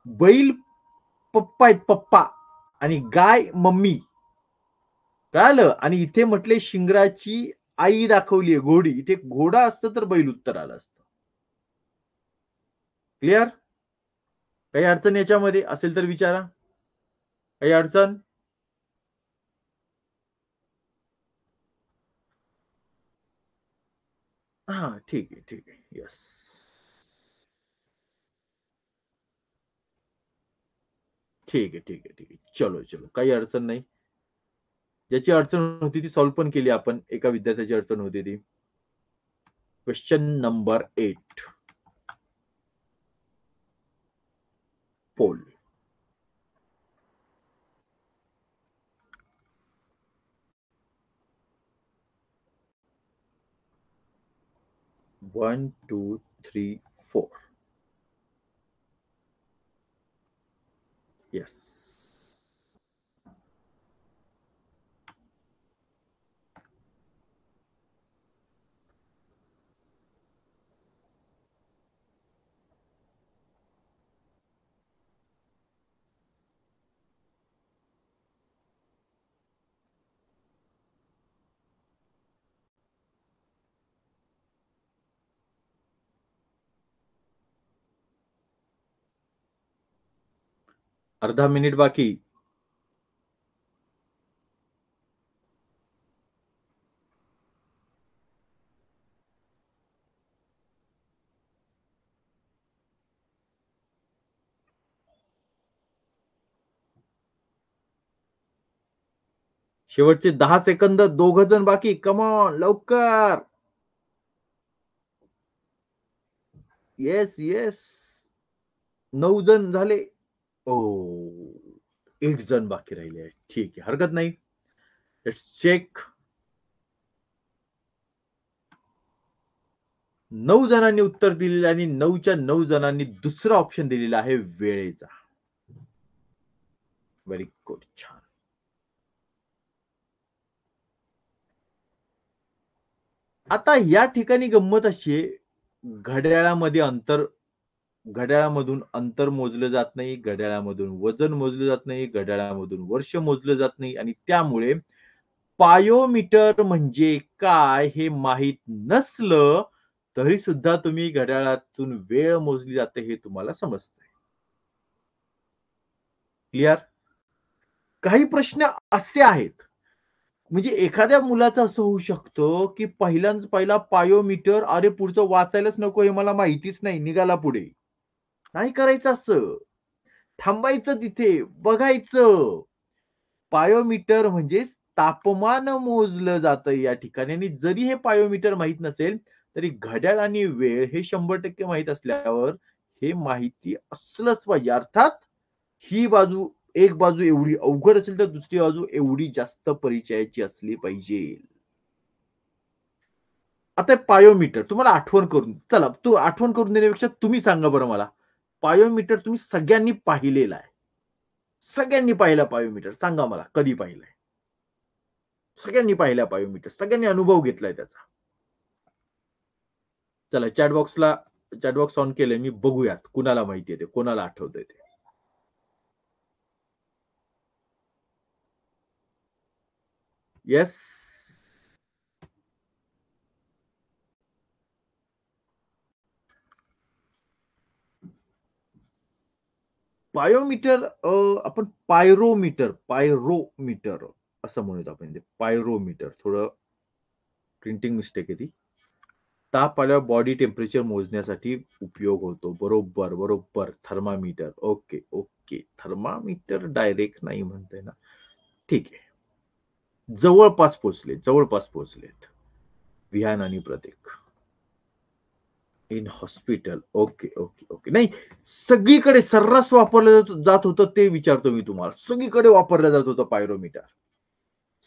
बैल पप्पा आहेत, पप्पा, आणि गाय मम्मी. कळालं? आणि इथे म्हटले शिंगराची आई दाखवलीये घोडी. इथे घोडा असतं तर बैल उत्तर आलं असतं. क्लिअर? काही अडचण याच्यामध्ये असेल तर विचारा. काही अडचण? हा, ठीक आहे, ठीक आहे. येस. ठीक आहे, ठीक आहे, ठीक आहे. चलो, चलो. काही अडचण नाही. ज्याची अडचण होती ती सॉल्व्ह पण केली आपण. एका विद्यार्थ्याची अडचण होती ती. Question number 8. Poll. One, two, three, four. Yes. अर्धा मिनिट बाकी. शेवटचे 10 सेकंद. 2 जण बाकी. कम ऑन लवकर. Yes yes. 9 जण झाले. ओ, 1 जण बाकी राहिले. ठीक आहे, हरकत नाही. Let's check. 9 जणांनी उत्तर दिलेलं आणि 9च्या 9 जणांनी दुसरा ऑप्शन दिलेला आहे वेळेचा. व्हेरी गुड, छान. आता या ठिकाणी गंमत अशी आहे, घड्याळामधून अंतर मोजलं जात नाही, घड्याळामधून वजन मोजलं जात नाही, घड्याळामधून वर्ष मोजलं जात नाही आणि त्यामुळे पायोमीटर म्हणजे काय हे माहीत नसलं तरी सुद्धा तुम्ही घड्याळातून वेळ मोजली जाते हे तुम्हाला समजतंय. क्लिअर? काही प्रश्न असे आहेत, म्हणजे एखाद्या मुलाचं असं होऊ शकतं, की पहिला पायोमीटर, अरे पुढचं वाचायलाच नको हे मला माहितीच नाही, निघाला पुढे. नाही करायचं असं. थांबायचं तिथे, बघायचं. पायोमीटर म्हणजे तापमान मोजलं जातं या ठिकाणी आणि जरी हे पायोमीटर माहीत नसेल, तरी घड्याळ आणि वेळ हे 100% माहीत असल्यावर हे माहिती असलंच पाहिजे. अर्थात ही बाजू एक बाजू एवढी अवघड असेल, तर दुसरी बाजू एवढी जास्त परिचयाची असली पाहिजे. आता पायोमीटर तुम्हाला आठवण करून चला, तू आठवण करून देण्यापेक्षा तुम्ही सांगा बरं मला. पायोमीटर तुम्ही सगळ्यांनी पाहिलेला आहे. सगळ्यांनी पाहिला पायोमीटर. सांगा मला कधी पाहिलाय? सगळ्यांनी पाहिला पायोमीटर. सगळ्यांनी अनुभव घेतलाय त्याचा. चला चॅट बॉक्स ऑन केलंय मी. बघूयात कुणाला माहिती आहे ते, कोणाला आठवतंय ते. येस. पायोमीटर आपण पायरोमीटर असं म्हणूयात आपण ते. पायरोमीटर थोडं प्रिंटिंग मिस्टेक आहे ती. ताप आल्यावर बॉडी टेम्परेचर मोजण्यासाठी उपयोग होतो. बरोबर, बरोबर. Thermometer. Okay, okay. Thermometer direct नाही म्हणताय ना. ठीक आहे. जवळपास पोहोचलेत. विहान आणि Prateek. In hospital. Okay, okay, okay. नाही, सगळीकडे सर्रास वापरलं जात होतं ते विचारतो मी तुम्हाला. सगळीकडे वापरलं जात होतं पायरोमीटर.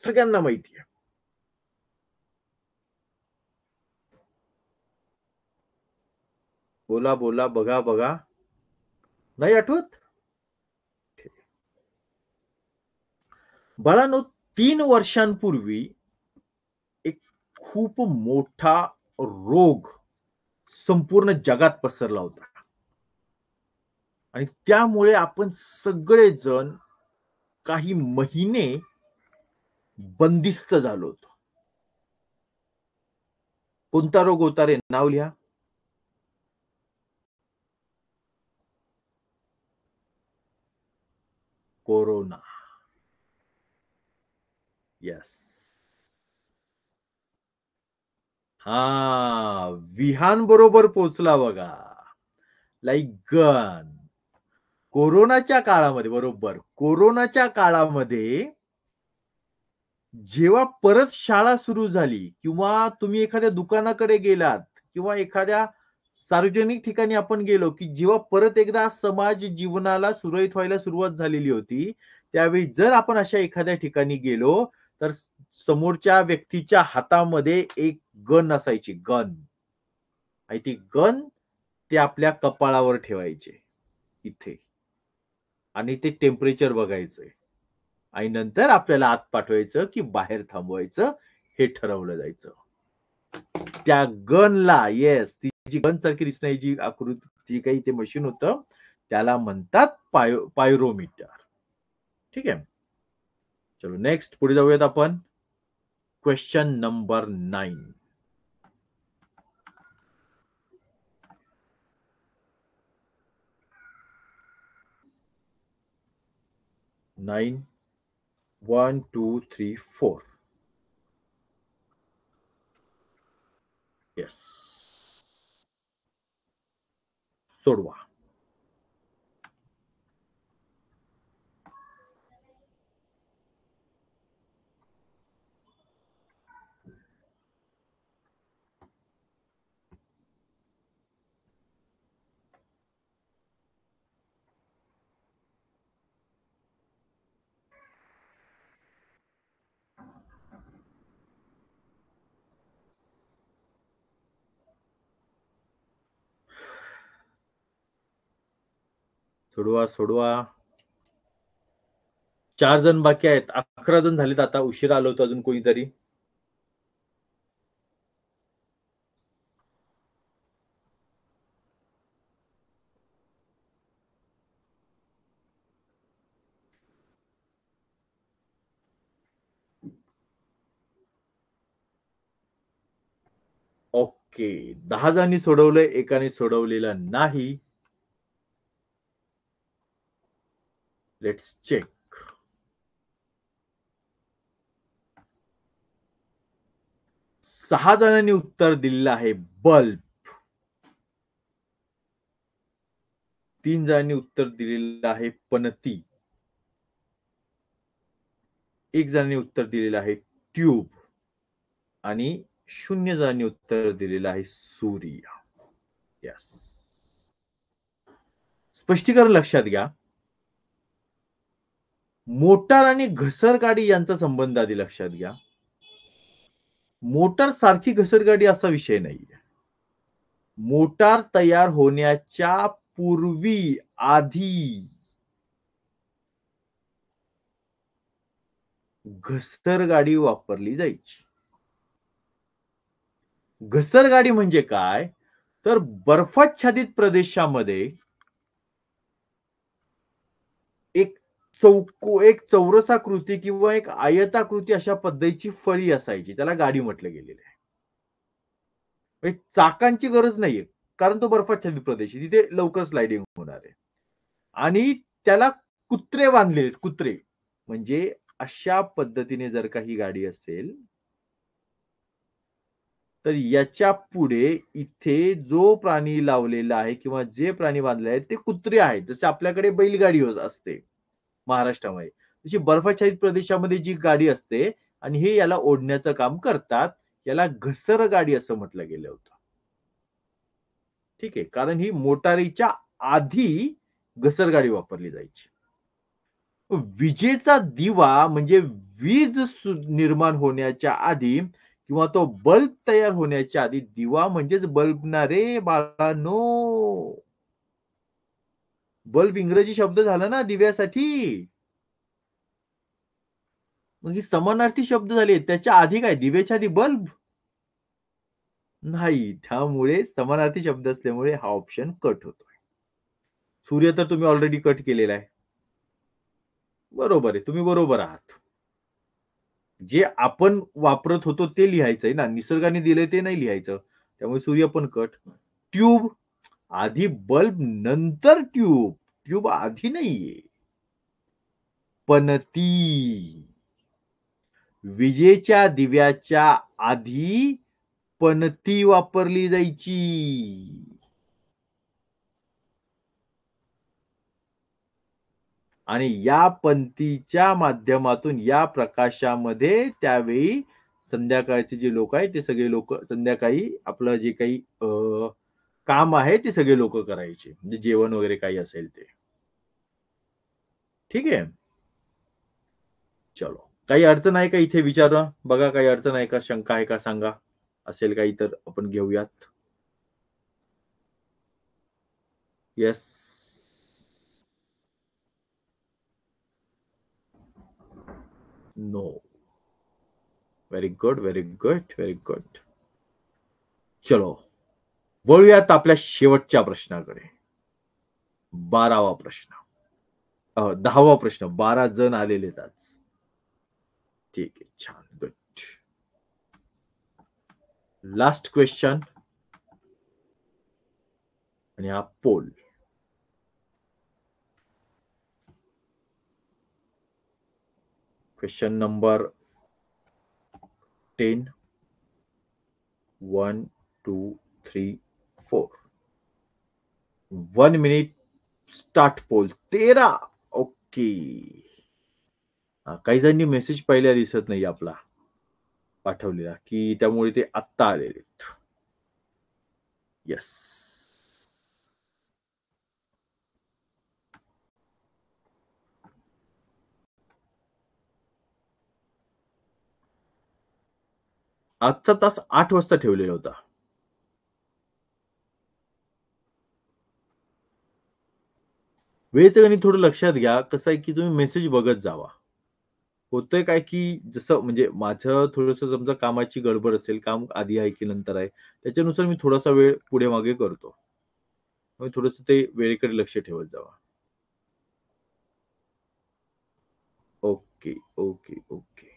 सगळ्यांना माहिती आहे. बोला, बोला. बघा, बघा. नाही आठवत? बाळांनो, 3 वर्षांपूर्वी एक खूप मोठा रोग संपूर्ण जगात पसरला होता. आणि त्यामुळे आपण सगळेजण काही महिने बंदिस्त झालो होतो. कोणता रोग होता रे? नाव लिहा. कोरोना. येस. हां, विहान बरोबर पोहोचला बघा. Like gun. कोरोनाच्या काळामध्ये बरोबर. कोरोनाच्या काळामध्ये जेव्हा परत शाळा सुरू झाली किंवा तुम्ही एखाद्या दुकानाकडे गेलात किंवा एखाद्या सार्वजनिक ठिकाणी आपण गेलो, की जेव्हा परत एकदा समाज जीवनाला सुरळीत व्हायला सुरुवात झालेली होती, त्यावेळी जर आपण अशा एखाद्या ठिकाणी गेलो, तर समोरच्या व्यक्तीच्या हातामध्ये एक गन असायची, गन. आणि ती गन ते आपल्या कपाळावर ठेवायचे, इथे. आणि ते टेम्परेचर बघायचंय. आणि नंतर आपल्याला आत पाठवायचं की बाहेर थांबवायचं हे ठरवलं जायचं. त्या गनला, येस, ती जी गन सारखी दिसणारी जी आकृती, जी काही ते मशीन होतं, त्याला म्हणतात पायरोमीटर. ठीक आहे. चलो नेक्स्ट पुढे जाऊयात आपण. Question number 9. 9 1 2 3 4. येस, सोडवा. सोडवा सोडवा. 4 जण बाकी आहेत. 11 जण झालेत आता. उशिरा आलो होतो अजून कोणीतरी. ओके, 10 जणांनी सोडवलंय, एकाने सोडवलेलं नाही. Let's check. 6 जणांनी उत्तर दिलेलं आहे बल्ब. 3 जणांनी उत्तर दिलेलं आहे पणती. 1 जणांनी उत्तर दिलेलं आहे ट्यूब आणि 0 जणांनी उत्तर दिलेलं आहे सूर्य. यस. स्पष्टीकरण लक्षात घ्या. मोटार आणि घसरगाडी यांचा संबंध आधी लक्षात घ्या. मोटार सारखी घसरगाडी असा विषय नाहीये. मोटार तयार होण्याच्या पूर्वी आधी घसरगाडी वापरली जायची. घसरगाडी म्हणजे काय? तर बर्फाच्छादित प्रदेशामध्ये एक चौरसाकृती किंवा एक आयताकृती अशा पद्धतीची फळी असायची. त्याला गाडी म्हटलं गेलेलं आहे. म्हणजे चाकांची गरज नाहीये, कारण तो बर्फाच्छादित प्रदेश आहे. तिथे लवकर स्लायडिंग होणार आहे. आणि त्याला कुत्रे बांधलेले आहेत, कुत्रे. म्हणजे अशा पद्धतीने जर काही गाडी असेल, तर याच्या पुढे इथे जो प्राणी लावलेला आहे किंवा जे प्राणी बांधले आहेत ते कुत्रे आहेत. जसे आपल्याकडे बैलगाडी असते महाराष्ट्रामध्ये, तशी बर्फाच्छादित प्रदेशामध्ये जी गाडी असते आणि हे याला ओढण्याचं काम करतात. याला घसरगाडी असं म्हटलं गेलं होतं. ठीक आहे, कारण ही मोटारीच्या आधी घसरगाडी वापरली जायची. विजेचा दिवा म्हणजे वीज निर्माण होण्याच्या आधी किंवा तो बल्ब तयार होण्याच्या आधी दिवा म्हणजेच बल्ब ना रे बाळांनो. बल्ब इंग्रजी शब्द झाला ना दिव्यासाठी. मग ही समानार्थी शब्द झाले. त्याच्या आधी काय? दिव्याच्या आधी बल्ब नाही. त्यामुळे समानार्थी शब्द असल्यामुळे हा ऑप्शन कट होतोय. सूर्य तर तुम्ही ऑलरेडी कट केलेला आहे. बरोबर आहे, तुम्ही बरोबर आहात. जे आपण वापरत होतो ते लिहायचंय ना, निसर्गाने दिलंय ते नाही लिहायचं. त्यामुळे सूर्य पण कट. ट्यूब आधी बल्ब नंतर ट्यूब. ट्यूब आधी नाहीये. पणती विजेच्या दिव्याच्या आधी पणती वापरली जायची. आणि या पणतीच्या माध्यमातून या प्रकाशामध्ये त्यावेळी संध्याकाळचे जे लोक आहेत ते सगळे लोक संध्याकाळी आपलं जे काही काम आहे ते सगळे लोक करायचे. म्हणजे जेवण वगैरे काही असेल ते. ठीक आहे. चलो, काही अडचण आहे का इथे? विचारा बघा, काही अडचण आहे का, शंका आहे का सांगा. असेल काही तर आपण घेऊयात. Yes. No. Very good, very good, very good. चलो, वळूयात आपल्या शेवटच्या प्रश्नाकडे. 12वा प्रश्न. 10वा प्रश्न. 12 जण आलेले आहेत आज. ठीक आहे, छान, गुड. लास्ट क्वेश्चन आणि हा poll. Question number 10. 1 2 3 4. 1 minute start poll 13. Okay. काही जणांनी मेसेज पहिल्या दिसत नाही आपला पाठवलेला की त्यामुळे ते आत्ता आलेले. येस. आजचा तास 8 वाजता ठेवलेला होता. वेळेचं गणित थोडं लक्षात घ्या. कसं आहे की तुम्ही मेसेज बघत जावा. होतंय काय की जसं म्हणजे माझं थोडंसं समजा कामाची गडबड असेल, काम आधी आहे की नंतर आहे, त्याच्यानुसार मी थोडासा वेळ पुढे मागे करतो. मग थोडंसं ते वेळेकडे लक्ष ठेवत जावा. Okay, okay, okay.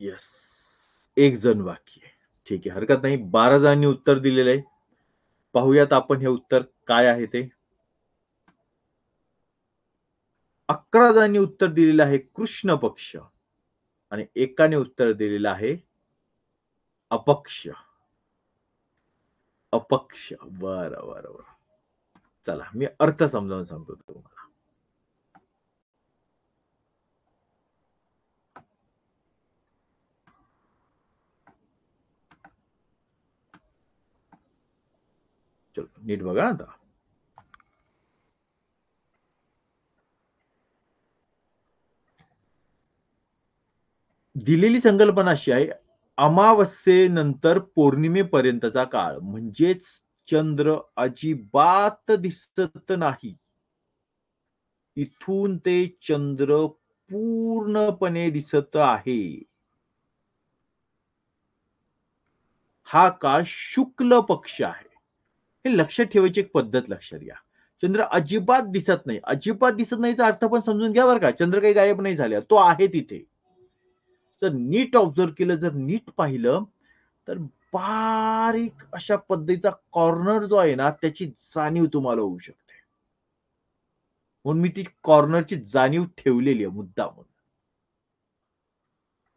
येस. 1 जण बाकी आहे. ठीक आहे, हरकत नाही. 12 जणांनी उत्तर दिलेलं आहे. पाहूयात आपण हे उत्तर काय आहे ते. 11 जणांनी उत्तर दिलेलं आहे कृष्ण पक्ष आणि एकाने उत्तर दिलेलं आहे अपक्ष. अपक्ष. बरं, बरं, बरं. चला, मी अर्थ समजावून सांगतो तुम्हाला. चलो, नीट बघा आता. दिलेली संकल्पना अशी आहे, अमावस्येनंतर पौर्णिमेपर्यंतचा काळ म्हणजेच चंद्र अजिबात दिसत नाही. इथून ते चंद्र पूर्णपणे दिसत आहे. हा काळ शुक्ल पक्ष आहे. हे लक्षात ठेवायची एक पद्धत लक्षात घ्या. चंद्र अजिबात दिसत नाही. अजिबात दिसत नाहीचा अर्थ पण समजून घ्या बरं का. चंद्र काही गायब नाही झाला. तो आहे तिथे. जर नीट ऑब्झर्व केलं, जर नीट पाहिलं, तर बारीक अशा पद्धतीचा कॉर्नर जो आहे ना, त्याची जाणीव तुम्हाला होऊ शकते. म्हणून मी ती कॉर्नरची जाणीव ठेवलेली आहे मुद्दामून.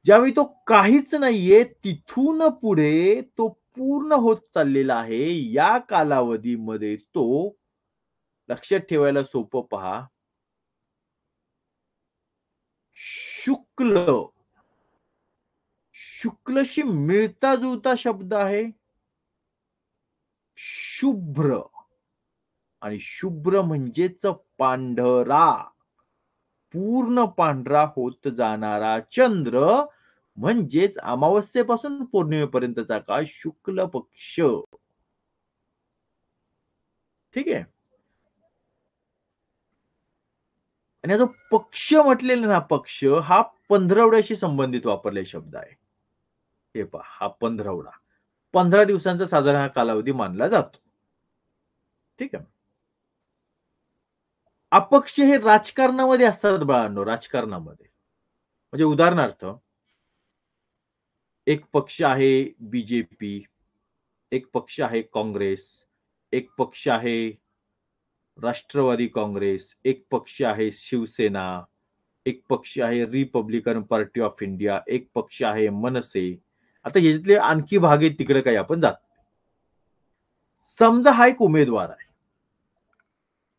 ज्यावेळी तो काहीच नाहीये, तिथून पुढे तो पूर्ण होत चाललेला आहे. या कालावधीमध्ये तो लक्षात ठेवायला सोपं पहा. शुक्ल. शुक्लशी मिळता जुळता शब्द आहे शुभ्र. आणि शुभ्र म्हणजेच पांढरा. पूर्ण पांढरा होत जाणारा चंद्र म्हणजेच अमावस्येपासून पौर्णिमेपर्यंतचा काळ शुक्ल पक्ष. ठीक आहे. आणि जो पक्ष म्हटलेला ना, पक्ष हा पंधरवड्याशी संबंधित वापरलेला शब्द आहे. हे पहा, हा पंधरवडा. 15 दिवसांचा साधारण हा कालावधी मानला जातो. ठीक आहे. अपक्ष हे राजकारणामध्ये असतात बाळांनो, राजकारणामध्ये. म्हणजे उदाहरणार्थ, एक पक्ष आहे बीजेपी, एक पक्ष आहे काँग्रेस, एक पक्ष आहे राष्ट्रवादी काँग्रेस, एक पक्ष आहे शिवसेना, एक पक्ष आहे रिपब्लिकन पार्टी ऑफ इंडिया, एक पक्ष आहे मनसे. आता याच्यातले आणखी भाग आहेत, तिकडे काही आपण जात. समजा हा एक उमेदवार आहे.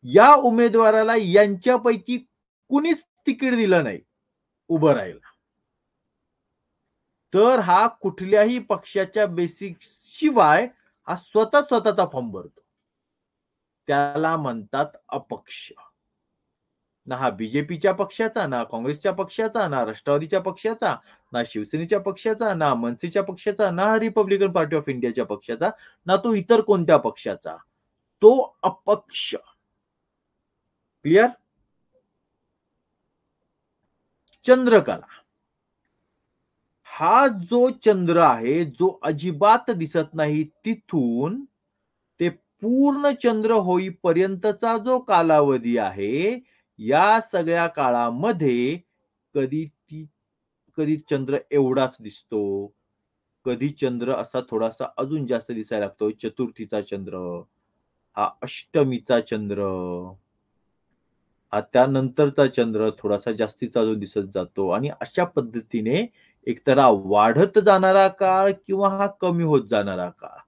या उमेदवाराला यांच्यापैकी कुणीच तिकीट दिलं नाही उभं राहायला, तर हा कुठल्याही पक्षाच्या बेसिक शिवाय हा स्वतःचा फॉर्म भरतो. त्याला म्हणतात अपक्ष. ना हा बीजेपीच्या पक्षाचा, ना काँग्रेसच्या पक्षाचा, ना राष्ट्रवादीच्या पक्षाचा, ना शिवसेनेच्या पक्षाचा, ना मनसेच्या पक्षाचा, ना रिपब्लिकन पार्टी ऑफ इंडियाच्या पक्षाचा, ना तो इतर कोणत्या पक्षाचा. तो अपक्ष. क्लिअर. चंद्रकला. हा जो चंद्र आहे, जो अजिबात दिसत नाही, तिथून ते पूर्ण चंद्र होईपर्यंतचा जो कालावधी आहे, या सगळ्या काळामध्ये कधी चंद्र एवढाच दिसतो, कधी चंद्र असा थोडासा अजून जास्त दिसायला लागतो. चतुर्थीचा चंद्र, हा अष्टमीचा चंद्र, हा त्यानंतरचा चंद्र थोडासा जास्तीचा अजून दिसत जातो आणि अशा पद्धतीने एकतर हा वाढत जाणारा काळ किंवा हा कमी होत जाणारा काळ.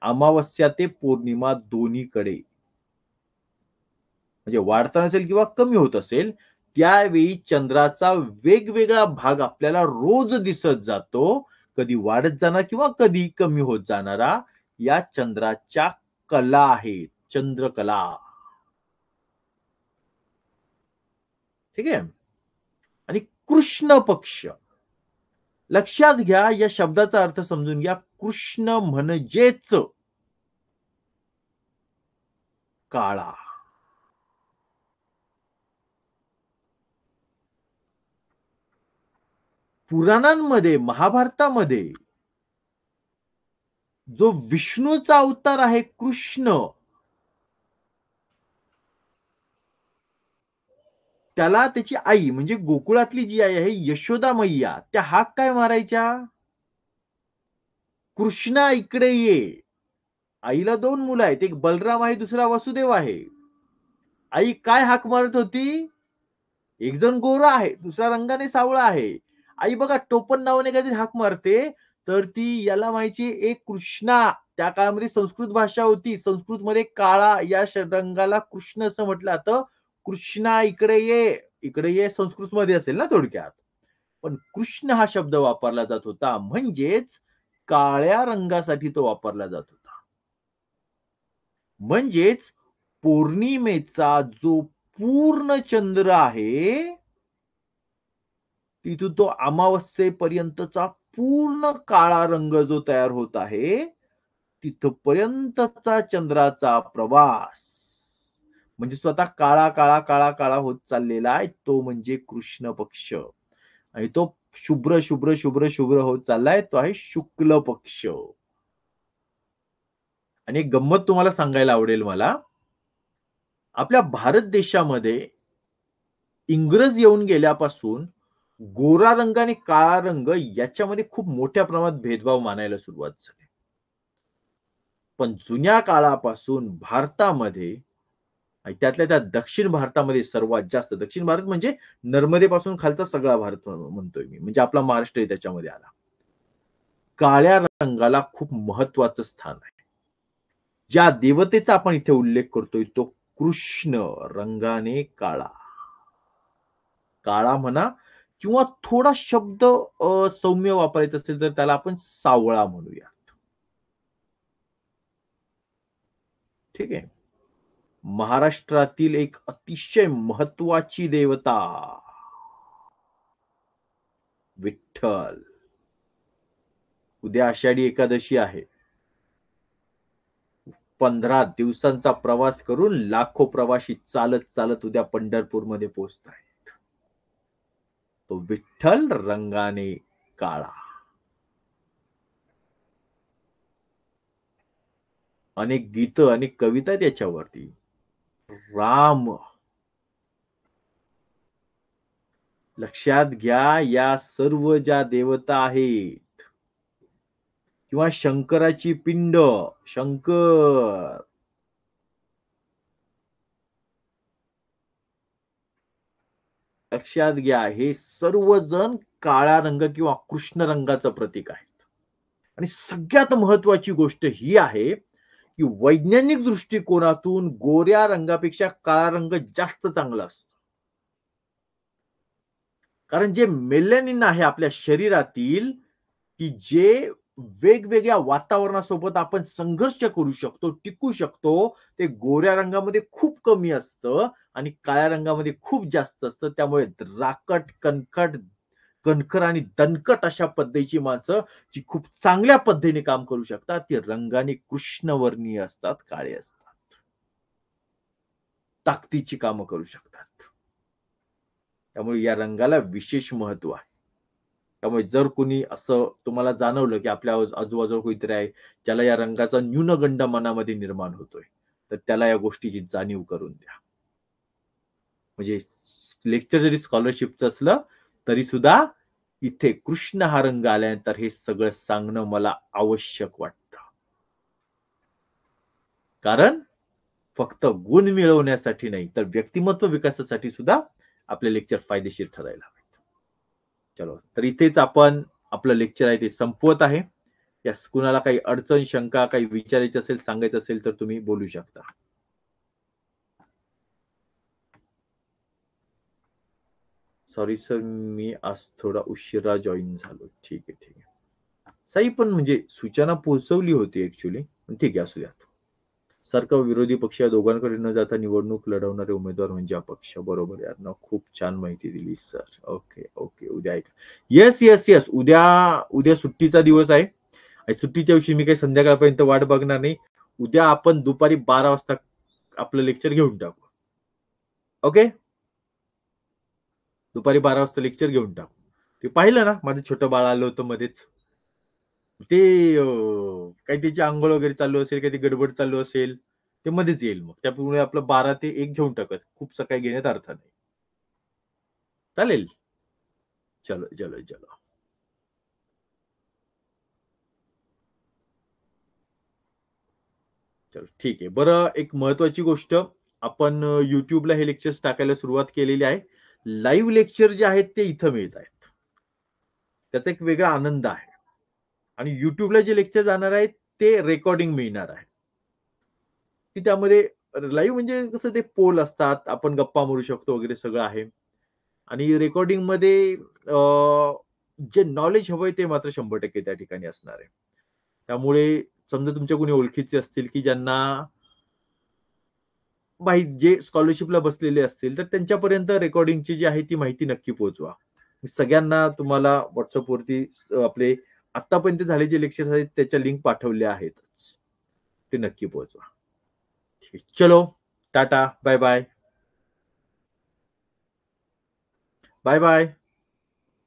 अमावस्या ते पौर्णिमा दोन्हीकडे म्हणजे वाढता नसेल किंवा कमी होत असेल, त्यावेळी चंद्राचा वेगवेगळा भाग आपल्याला रोज दिसत जातो. कधी वाढत जाणार किंवा कधी कमी होत जाणारा या चंद्राच्या कला आहेत. चंद्रकला. ठीक आहे? आणि कृष्ण पक्ष. लक्षात घ्या या शब्दाचा अर्थ समजून घ्या. कृष्ण म्हणजेच काळा. पुराणांमध्ये, महाभारतामध्ये जो विष्णूचा अवतार आहे कृष्ण, त्याला त्याची आई म्हणजे गोकुळातली जी आई आहे यशोदा मैया, त्या हाक काय मारायच्या? कृष्णा इकडे ये. आईला 2 मुलं आहेत. एक बलराम आहे, दुसरा वसुदेव आहे. आई काय हाक मारत होती? एक जण गोरा आहे, दुसरा रंगाने सावळा आहे. आई बघा टोपण नावाने काहीतरी हाक मारते, तर ती याला म्हणायची एक कृष्णा. त्या काळामध्ये संस्कृत भाषा होती. संस्कृतमध्ये काळा या रंगाला कृष्ण असं म्हटलं जातं. कृष्णा इकडे ये. इकडे ये संस्कृतमध्ये असेल ना थोडक्यात. पण कृष्ण हा शब्द वापरला जात होता. म्हणजेच काळ्या रंगासाठी तो वापरला जात होता. म्हणजेच पौर्णिमेचा जो पूर्ण चंद्र आहे, तिथून तो अमावस्येपर्यंतचा पूर्ण काळा रंग जो तयार होत आहे, तिथपर्यंतचा चंद्राचा प्रवास म्हणजे स्वतः काळा काळा काळा काळा होत चाललेला आहे, तो म्हणजे कृष्ण पक्ष. आणि तो शुभ्र शुभ्र शुभ्र शुभ्र होत चाललाय, तो आहे शुक्ल पक्ष. आणि एक गंमत तुम्हाला सांगायला आवडेल मला. आपल्या भारत देशामध्ये इंग्रज येऊन गेल्यापासून गोरा रंग आणि काळा रंग याच्यामध्ये खूप मोठ्या प्रमाणात भेदभाव मानायला सुरुवात झाली. पण जुन्या काळापासून भारतामध्ये आणि त्यातल्या त्यात दक्षिण भारतामध्ये सर्वात जास्त, दक्षिण भारत म्हणजे नर्मदेपासून खालचा सगळा भारत म्हणतोय मी, म्हणजे आपला महाराष्ट्र त्याच्यामध्ये आला. काळ्या रंगाला खूप महत्वाचं स्थान आहे. ज्या देवतेचा आपण इथे उल्लेख करतोय तो कृष्ण रंगाने काळा. काळा म्हणा किंवा थोडा शब्द सौम्य वापरायचा असेल तर त्याला आपण सावळा म्हणूया. ठीक आहे. महाराष्ट्रातील एक अतिशय महत्वाची देवता विठ्ठल. उद्या आषाढी एकादशी आहे. 15 दिवसांचा प्रवास करून लाखो प्रवासी चालत चालत उद्या पंढरपूरमध्ये पोहोचतायत. तो विठ्ठल रंगाने काळा. अनेक गीतं अनेक कविता आहेत याच्यावरती. राम. लक्षात घ्या या सर्व ज्या देवता आहेत किंवा शंकराची पिंड, शंकर, लक्षात घ्या हे सर्वजण काळा रंग किंवा कृष्ण रंगाचं प्रतीक आहेत. आणि सगळ्यात महत्वाची गोष्ट ही आहे की वैज्ञानिक दृष्टिकोनातून गोऱ्या रंगापेक्षा काळा रंग जास्त चांगला असतो. कारण जे मेलॅनिन आहे आपल्या शरीरातील, की जे वेगवेगळ्या वातावरणासोबत आपण संघर्ष करू शकतो, टिकू शकतो, ते गोऱ्या रंगामध्ये खूप कमी असतं आणि काळ्या रंगामध्ये खूप जास्त असतं. त्यामुळे राकट, कणखर आणि दणकट अशा पद्धतीची माणसं जी खूप चांगल्या पद्धतीने काम करू शकतात, ती रंगाने कृष्णवर्णीय असतात, काळे असतात. ताकदीची कामं करू शकतात. त्यामुळे या रंगाला विशेष महत्व आहे. त्यामुळे जर कोणी असं तुम्हाला जाणवलं की आपल्या आजूबाजूला कोणीतरी आहे ज्याला या रंगाचा न्यूनगंड मनामध्ये निर्माण होतोय, तर त्याला या गोष्टीची जाणीव करून द्या. म्हणजे लेक्चर जरी स्कॉलरशिपचं असलं तरी सुद्धा इथे कृष्ण हा रंग आल्यानंतर हे सगळं सांगणं मला आवश्यक वाटतं. कारण फक्त गुण मिळवण्यासाठी नाही, तर व्यक्तिमत्व विकासासाठी सुद्धा आपले लेक्चर फायदेशीर ठरायला हवेत. चलो, तर इथेच आपण आपलं लेक्चर आहे ते संपवत आहे. यास कुणाला काही अडचण, शंका, काही विचारायचं असेल, सांगायचं असेल तर तुम्ही बोलू शकता. सॉरी सर, मी आज थोडा उशिरा जॉईन झालो. ठीक आहे, ठीक आहे. साई पण म्हणजे सूचना पोहोचवली होती ऍक्च्युली, पण ठीक आहे, असू द्या. सरकार विरोधी पक्ष या दोघांकडे न जाता निवडणूक लढवणारे उमेदवार म्हणजे अपक्ष. बरोबर यार ना, खूप छान माहिती दिली सर. ओके ओके, उद्या ऐका. येस येस येस, उद्या उद्या सुट्टीचा दिवस आहे आणि सुट्टीच्या दिवशी मी काही संध्याकाळपर्यंत वाट बघणार नाही. उद्या आपण दुपारी 12 वाजता आपलं लेक्चर घेऊन टाकू. ओके, दुपारी 12 वाजता लेक्चर घेऊन टाकू. ते पाहिलं ना, माझं छोटं बाळ आलं होतं मध्येच. ते काही त्याची अंघोळ वगैरे चालू असेल, काही गडबड चालू असेल, ते मध्येच येईल. मग त्यामुळे आपलं 12 ते 1 घेऊन टाकत. खूप सकाळी घेण्यात अर्थ नाही. चालेल. चलो चलो चलो. चलो ठीक आहे. बरं, एक महत्वाची गोष्ट, आपण YouTubeला हे लेक्चर्स टाकायला सुरुवात केलेली आहे. लाईव्ह लेक्चर जे आहेत ते इथं मिळत आहेत. त्याचा एक वेगळा आनंद आहे. आणि YouTubeला जे लेक्चर जाणार आहेत ते रेकॉर्डिंग मिळणार आहे. की त्यामध्ये लाईव्ह म्हणजे कसं ते पोल असतात, आपण गप्पा मारू शकतो वगैरे सगळं आहे. आणि रेकॉर्डिंगमध्ये जे नॉलेज हवंय ते मात्र 100% त्या ठिकाणी असणार आहे. त्यामुळे समजा तुमच्या कोणी ओळखीचे असतील, की ज्यांना जे स्कॉलरशिपला बसलेले असतील, तर त्यांच्यापर्यंत रेकॉर्डिंगची जी आहे ती माहिती नक्की पोहोचवा. सगळ्यांना तुम्हाला WhatsAppवरती आपले आतापर्यंत झाले जे लेक्चर्स आहेत त्याच्या लिंक पाठवल्या आहेतच. ते नक्की पोहोचवा. ठीक आहे. चलो, टाटा, बाय बाय. Bye bye.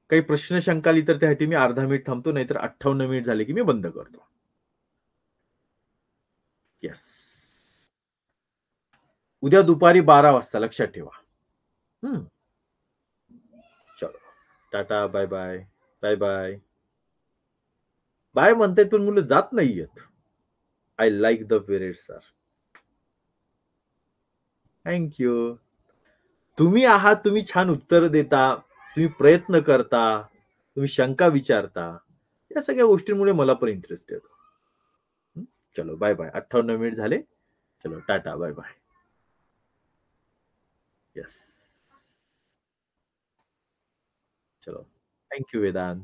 काही प्रश्न शंका आली तर त्यासाठी मी अर्धा मिनिट थांबतो, नाहीतर 58 मिनिट झाले की मी बंद करतो. येस. उद्या दुपारी 12 वाजता लक्षात ठेवा. हम्म. चलो, टाटा, bye bye. Bye bye. Bye म्हणतायत पण मुलं जात नाहीयेत. I like the period sir. Thank you. तुम्ही आहात, तुम्ही छान उत्तर देता, तुम्ही प्रयत्न करता, तुम्ही शंका विचारता, या सगळ्या गोष्टींमुळे मला पण इंटरेस्ट येतो. चलो, बाय बाय. 58 मिनिट झाले. चलो, टाटा, बाय बाय. येस. चलो, थँक्यू वेदांत.